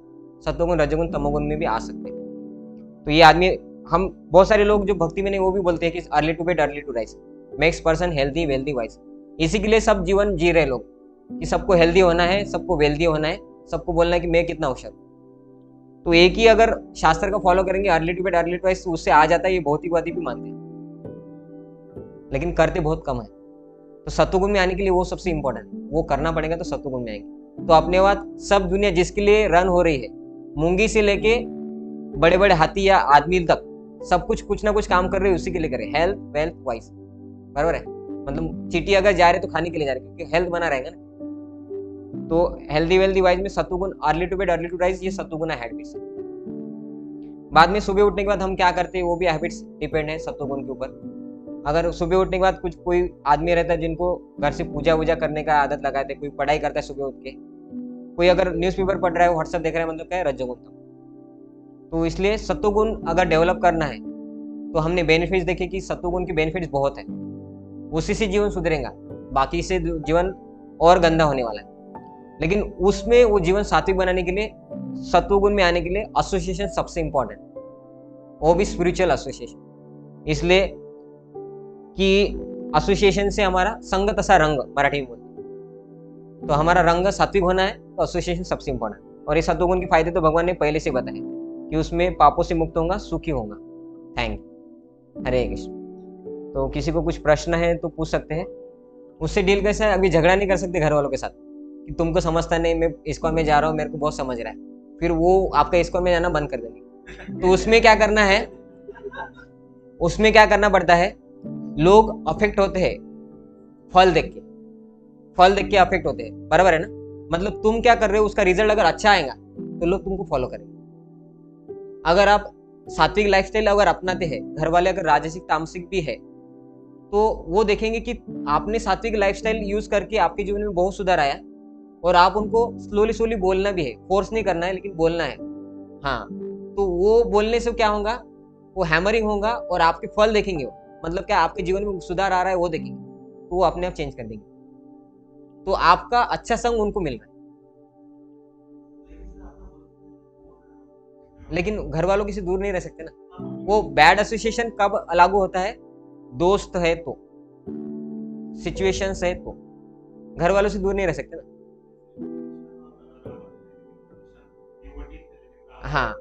सत्वगुण, रजोगुण, तमोगुण में भी आ सकते हैं। तो ये आदमी, हम बहुत सारे लोग जो भक्ति में नहीं वो भी बोलते हैं कि early to bed early to rise makes person healthy, wealthy, wise. इसी के लिए सब जीवन जी रहे लोग कि सबको हेल्दी होना है, सबको वेल्दी होना है, सबको बोलना है कि मैं कितना होशियार। तो एक ही अगर शास्त्र का फॉलो करेंगे early to bed early to rise, तो उससे आ जाता है, ये भौतिकवादी भी मानते हैं, लेकिन करते बहुत कम है। तो सत्वगुण में आने के लिए वो सबसे इंपॉर्टेंट, वो करना पड़ेगा, तो सत्वगुण में आएंगे। तो अपने बात सब दुनिया जिसके लिए रन हो रही है, मूंगी से लेके बड़े बड़े हाथी या आदमी तक, सब कुछ ना कुछ काम कर रहे हैं उसी के लिए करे, हेल्थ, वेल्थ, वाइज, बराबर है। मतलब चींटी अगर जा रहे तो खाने के लिए जा रहे, क्योंकि हेल्थ बना रहेगा ना। तो हेल्दी, वेल्दी, वाइज में सत्वगुण, early to bed early to rise, ये सत्वगुण हैबिट्स। बाद में सुबह उठने के बाद हम क्या करते हैं वो भी हैबिट्स डिपेंड है सत्वगुण के ऊपर। अगर सुबह उठने के बाद कुछ कोई आदमी रहता है जिनको घर से पूजा वूजा करने का आदत लगाते हैं, कोई पढ़ाई करता है सुबह उठ के, कोई अगर न्यूज़पेपर पढ़ रहा है, व्हाट्सएप देख रहा है, मतलब क्या है, रजोगुण। तो इसलिए सत्वगुण अगर डेवलप करना है तो हमने बेनिफिट्स देखे कि सत्वगुण के बेनिफिट्स बहुत है, उसी से जीवन सुधरेगा, बाकी से जीवन और गंदा होने वाला है। लेकिन उसमें वो जीवन सात्विक बनाने के लिए, सत्वगुण में आने के लिए एसोसिएशन सबसे इंपॉर्टेंट, वो भी स्पिरिचुअल एसोसिएशन। इसलिए कि एसोसिएशन से हमारा संग तसा रंग मराठी में बोलते, तो हमारा रंग सात्विक होना है तो एसोसिएशन सबसे इंपॉर्टेंट। और ये सत्वगुण के फायदे तो भगवान ने पहले से बताए कि उसमें पापों से मुक्त होगा, सुखी होगा, थैंक यू। हरे कृष्ण। तो किसी को कुछ प्रश्न है तो पूछ सकते हैं। उससे डील कैसे है? अभी झगड़ा नहीं कर सकते घर वालों के साथ कि तुमको समझता नहीं, मैं इस्कॉन में जा रहा हूँ, मेरे को बहुत समझ रहा है, फिर वो आपका इस्कॉन में जाना बंद कर देंगे। तो उसमें क्या करना है, उसमें क्या करना पड़ता है, लोग अफेक्ट होते हैं फल देख के, फल देख के अफेक्ट होते हैं, बराबर है ना। मतलब तुम क्या कर रहे हो, उसका रिजल्ट अगर अच्छा आएगा तो लोग तुमको फॉलो करेंगे। अगर आप सात्विक लाइफस्टाइल अगर अपनाते हैं, घर वाले अगर राजसिक तामसिक भी है, तो वो देखेंगे कि आपने सात्विक लाइफस्टाइल यूज करके आपके जीवन में बहुत सुधार आया, और आप उनको स्लोली स्लोली बोलना भी है, फोर्स नहीं करना है लेकिन बोलना है। हाँ, तो वो बोलने से क्या होगा, वो हैमरिंग होगा और आपके फल देखेंगे वो, मतलब क्या आपके जीवन में सुधार आ रहा है वो देखेंगे, तो वो अपने आप चेंज कर देंगे। तो आपका अच्छा संग उनको मिल रहा है। लेकिन घर वालों की से दूर नहीं रह सकते ना। वो बैड एसोसिएशन कब लागू होता है, दोस्त है तो, सिचुएशंस है तो, घर वालों से दूर नहीं रह सकते ना। हाँ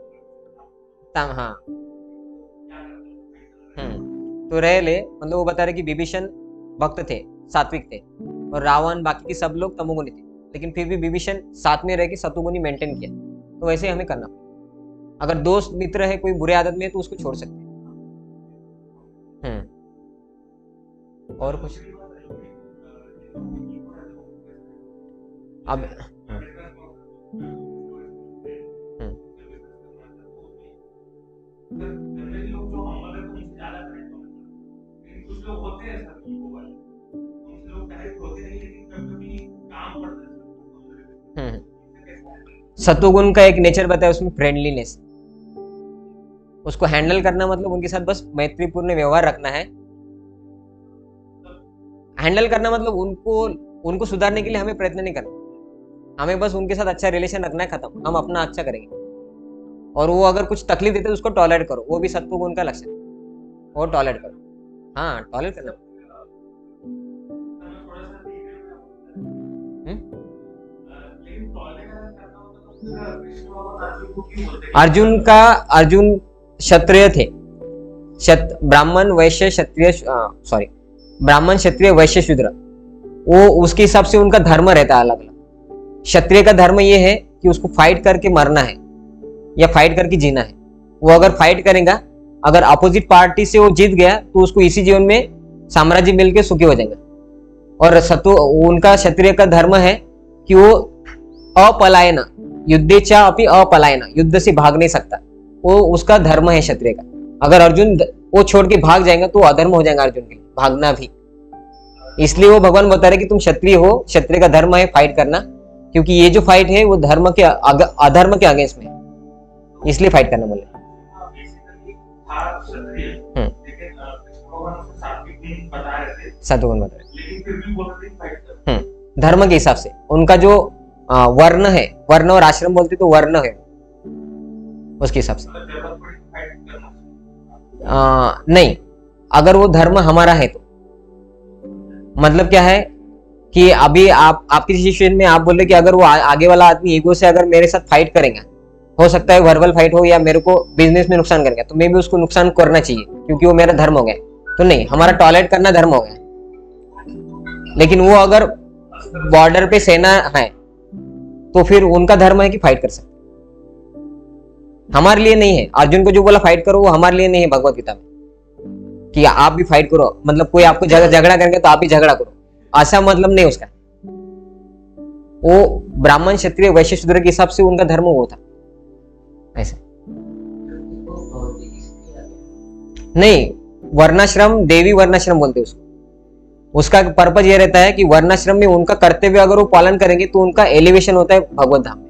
हाँ। तो रह ले, मतलब वो बता रहे कि विभीषण भक्त थे, सात्विक थे, और रावण बाकी के सब लोग तमोगुणी थे, लेकिन फिर भी विभीषण साथ में रह के सतोगुणी मेंटेन किया। तो वैसे ही हमें करना पड़ेगा। अगर दोस्त मित्र है कोई बुरे आदत में है तो उसको छोड़ सकते हैं। और कुछ अब सतोगुण का एक नेचर बताया उसमें फ्रेंडलीनेस, उसको हैंडल करना, मतलब उनके साथ बस मैत्रीपूर्ण व्यवहार रखना है। हैंडल करना मतलब उनको सुधारने के लिए हमें प्रयत्न नहीं करना, हमें बस उनके साथ अच्छा रिलेशन रखना है, खत्म। हम अपना अच्छा करेंगे, और वो अगर कुछ तकलीफ देते तो उसको टॉलरेट करो, वो भी सत्वगुण का लक्षण है, और टॉलरेट करो। हाँ, टॉलरेट करना। अर्जुन क्षत्रिय थे, ब्राह्मण वैश्य क्षत्रिय, सॉरी ब्राह्मण क्षत्रिय वैश्य शूद्र, वो उसके हिसाब से उनका धर्म रहता है अलग अलग। क्षत्रिय का धर्म ये है कि उसको फाइट करके मरना है या फाइट करके जीना है। वो अगर फाइट करेगा, अगर अपोजिट पार्टी से वो जीत गया तो उसको इसी जीवन में साम्राज्य मिलकर सुखी हो जाएगा। और उनका क्षत्रिय का धर्म है कि वो अपलायन, युद्धेच्छा अपनी अपलायन, युद्ध से भाग नहीं सकता, वो उसका धर्म है क्षत्रिय का। अगर अर्जुन वो छोड़ के भाग जाएगा तो अधर्म हो जाएगा अर्जुन के लिए, भागना भी। इसलिए वो भगवान बता रहे कि तुम क्षत्रिय हो, क्षत्रिय का धर्म है फाइट करना, क्योंकि ये जो फाइट है वो धर्म के अधर्म के अगेंस्ट में, इसलिए फाइट करना बोले। सतगुण बता रहे, धर्म के हिसाब से उनका जो वर्ण है, वर्ण और आश्रम बोलते तो वर्ण है, उसके हिसाब से नहीं। अगर वो धर्म हमारा है तो मतलब क्या है कि अभी आपकी सिचुएशन में आप बोल रहे कि अगर वो आगे वाला आदमी ईगो से अगर मेरे साथ फाइट करेगा, हो सकता है वर्बल फाइट हो या मेरे को बिजनेस में नुकसान करेगा, तो मैं भी उसको नुकसान करना चाहिए क्योंकि वो मेरा धर्म हो गया। तो नहीं, हमारा टॉलरेट करना धर्म हो गया। लेकिन वो अगर बॉर्डर पे सेना है तो फिर उनका धर्म है कि फाइट कर सकते, हमारे लिए नहीं है। अर्जुन को जो बोला फाइट करो वो हमारे लिए नहीं है भगवत गीता में कि आप भी फाइट करो, मतलब कोई आपको झगड़ा करेंगे तो आप भी झगड़ा करो, ऐसा मतलब नहीं उसका। वो ब्राह्मण क्षत्रिय वैश्य शूद्र के हिसाब से उनका धर्म वो था, ऐसा नहीं। वर्णाश्रम, देवी वर्णाश्रम बोलते उसको। उसका पर्पज ये रहता है कि वर्णाश्रम में उनका कर्तव्य अगर वो पालन करेंगे तो उनका एलिवेशन होता है भगवत धाम में।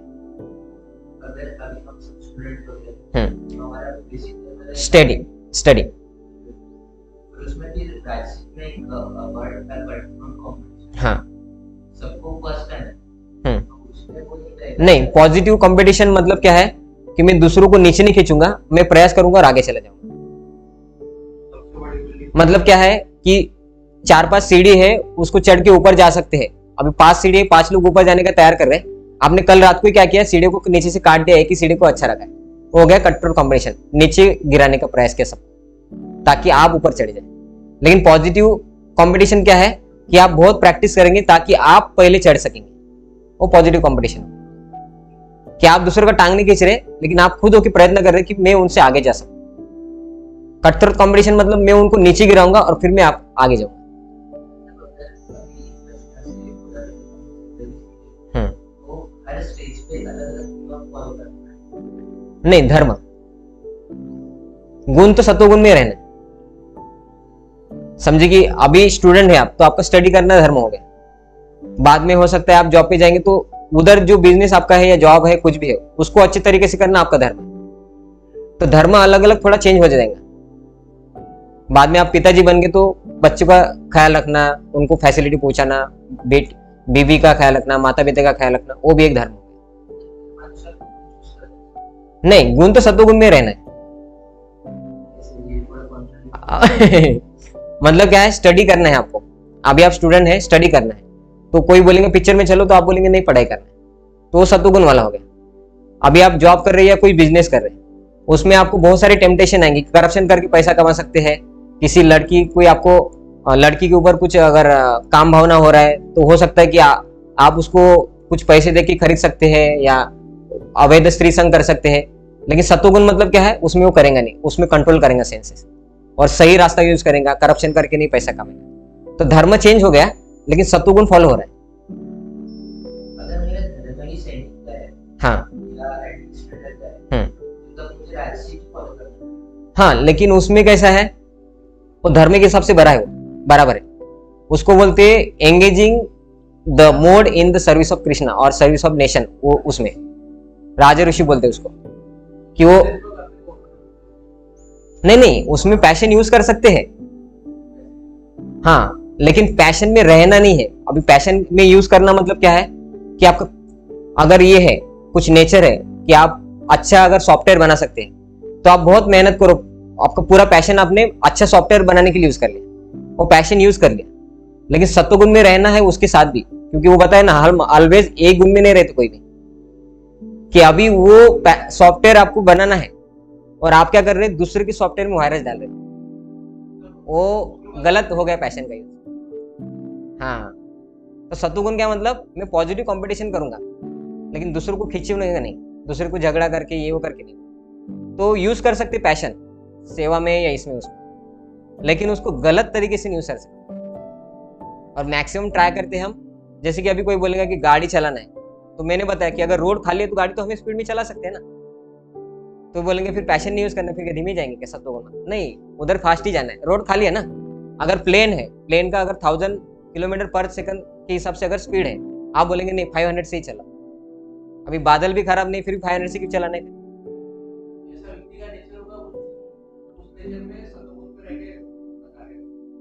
स्टडी हाँ, नहीं। पॉजिटिव कंपटीशन मतलब क्या है कि मैं दूसरों को नीचे नहीं खींचूंगा, मैं प्रयास करूंगा और आगे चला जाऊंगा। मतलब क्या है कि 4-5 सीढ़ी है, उसको चढ़ के ऊपर जा सकते हैं। अभी 5 सीढ़ी है, 5 लोग ऊपर जाने का तैयार कर रहे हैं। आपने कल रात को क्या किया, सीढ़ी को नीचे से काट दिया, एक ही सीढ़ी को अच्छा रखा है, हो गया कट्टर कॉम्पिटिशन, नीचे गिराने का प्रयास किया सब। ताकि आप ऊपर चढ़ जाए। लेकिन पॉजिटिव कंपटीशन क्या है कि आप बहुत प्रैक्टिस करेंगे ताकि आप पहले चढ़ सकेंगे। वो पॉजिटिव कंपटीशन कि आप दूसरों का टांग नहीं खींच रहे, लेकिन आप खुद होकर प्रयत्न कर रहे हैं कि मैं उनसे आगे जा सकूं। कटथ्रोट कंपटीशन मतलब मैं उनको नीचे गिराऊंगा और फिर मैं आप आगे जाऊंगा। नहीं, धर्म, गुण तो सत्वगुण में रहना। समझे कि अभी स्टूडेंट है आप, तो आपका स्टडी करना धर्म हो गया। बाद में हो सकता है आप जॉब पे जाएंगे तो उधर जो बिजनेस आपका है या जॉब है कुछ भी है उसको अच्छे तरीके से करना आपका धर्म है। तो धर्म अलग अलग थोड़ा चेंज हो जाएगा। बाद में आप पिताजी बन गए तो बच्चों का ख्याल रखना, उनको फैसिलिटी पहुंचाना, बीवी का ख्याल रखना, माता पिता का ख्याल रखना, वो भी एक धर्म है। नहीं, गुण तो सत्वगुण में रहना है। मतलब क्या है, स्टडी करना है आपको। अभी आप स्टूडेंट है, स्टडी करना है, तो कोई बोलेंगे पिक्चर में चलो तो आप बोलेंगे नहीं पढ़ाई करना है, तो वो सत्वगुण वाला हो गया। अभी आप जॉब कर रहे हैं या कोई बिजनेस कर रहे हैं, उसमें आपको बहुत सारी टेम्पटेशन आएंगी। करप्शन करके पैसा कमा सकते हैं, किसी लड़की कोई आपको लड़की के ऊपर कुछ अगर काम भावना हो रहा है तो हो सकता है कि आप उसको कुछ पैसे देके खरीद सकते हैं या अवैध स्त्री संग कर सकते हैं। लेकिन सत्वगुण मतलब क्या है, उसमें वो करेंगे नहीं, उसमें कंट्रोल करेंगे सेंसेस और सही रास्ता यूज करेंगे, करप्शन करके नहीं पैसा कमाएगा। तो धर्म चेंज हो गया लेकिन सत्वगुण फॉलो हो रहा है। हाँ हाँ, लेकिन उसमें कैसा है, वो धर्म के हिसाब से बड़ा है, वो बराबर है। उसको बोलते हैं engaging the mode in the service of Krishna और सर्विस ऑफ नेशन। वो उसमें राजा ऋषि बोलते हैं उसको कि वो नहीं, उसमें पैशन यूज कर सकते हैं, हाँ, लेकिन पैशन में रहना नहीं है। अभी पैशन में यूज करना मतलब क्या है कि आपका अगर ये है कुछ नेचर है कि आप अच्छा अगर सॉफ्टवेयर बना सकते हैं तो आप बहुत मेहनत करो, आपका पूरा पैशन आपने अच्छा सॉफ्टवेयर बनाने के लिए यूज कर लिया, वो पैशन यूज कर लिया। लेकिन सत्वगुण में रहना है उसके साथ भी, क्योंकि वो बताए ना ऑलवेज एक गुण में नहीं रहते कोई भी, कि अभी वो सॉफ्टवेयर आपको बनाना है और आप क्या कर रहे हैं, दूसरे के सॉफ्टवेयर में वायरस डाल रहे हैं, वो गलत हो गया पैशन का यूज। हाँ, तो सत्वगुण क्या मतलब, मैं पॉजिटिव कंपटीशन करूंगा लेकिन दूसरों को खींचूंगा नहीं, दूसरे को झगड़ा करके ये वो करके नहीं। तो यूज कर सकते पैशन सेवा में या इसमें उसमें, लेकिन उसको गलत तरीके से नहीं यूज कर सकते। और मैक्सिमम ट्राई करते हैं हम, जैसे कि अभी कोई बोलेगा कि गाड़ी चलाना है, तो मैंने बताया कि अगर रोड खाली है तो गाड़ी तो हमें स्पीड में चला सकते हैं ना। तो बोलेंगे फिर पैशन नहीं यूज करना, फिर धीमे जाएंगे क्या सत्वगुण? नहीं, उधर फास्ट ही जाना है, रोड खाली है ना। अगर प्लेन है, प्लेन का अगर 1000 किलोमीटर पर सेकंड के हिसाब से अगर स्पीड है, आप बोलेंगे नहीं 500 से ही चला। अभी बादल भी खराब नहीं, फिर 500 से क्यों चलाना है?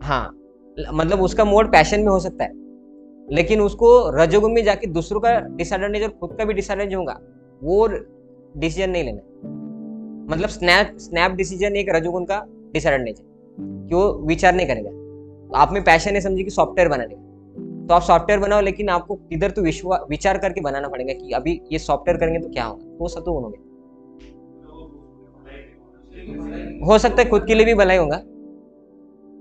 हाँ, मतलब उसका मोड पैशन में हो सकता है, लेकिन उसको रजोगुण में जाके दूसरों का डिसएडवांटेज और खुद का भी डिसएडवांटेज होगा, वो डिसीजन नहीं लेना। मतलब स्नैप डिसीजन एक रजोगुण का डिसएडवांटेज है कि वो विचार नहीं करेगा। तो आप में पैशन है समझिए कि सॉफ्टवेयर बनाने का, तो आप सॉफ्टवेयर बनाओ, लेकिन आपको इधर तो विचार करके बनाना पड़ेगा कि अभी ये सॉफ्टवेयर करेंगे तो क्या होगा, वो सत्वगुण हो गया। हो सकता है खुद के लिए भी भलाई होगा।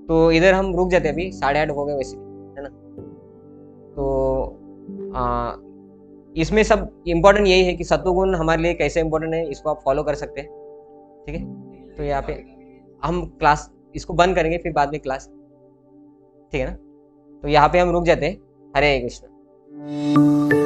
तो इधर हम रुक जाते हैं, अभी 8:30 हो गए वैसे, है ना। तो इसमें सब इम्पोर्टेंट यही है कि सत्वगुण हमारे लिए कैसे इम्पोर्टेंट है, इसको आप फॉलो कर सकते हैं, ठीक है। तो यहाँ पे हम क्लास इसको बंद करेंगे, फिर बाद में क्लास, ठीक है ना। तो यहाँ पे हम रुक जाते हैं। हरे कृष्ण।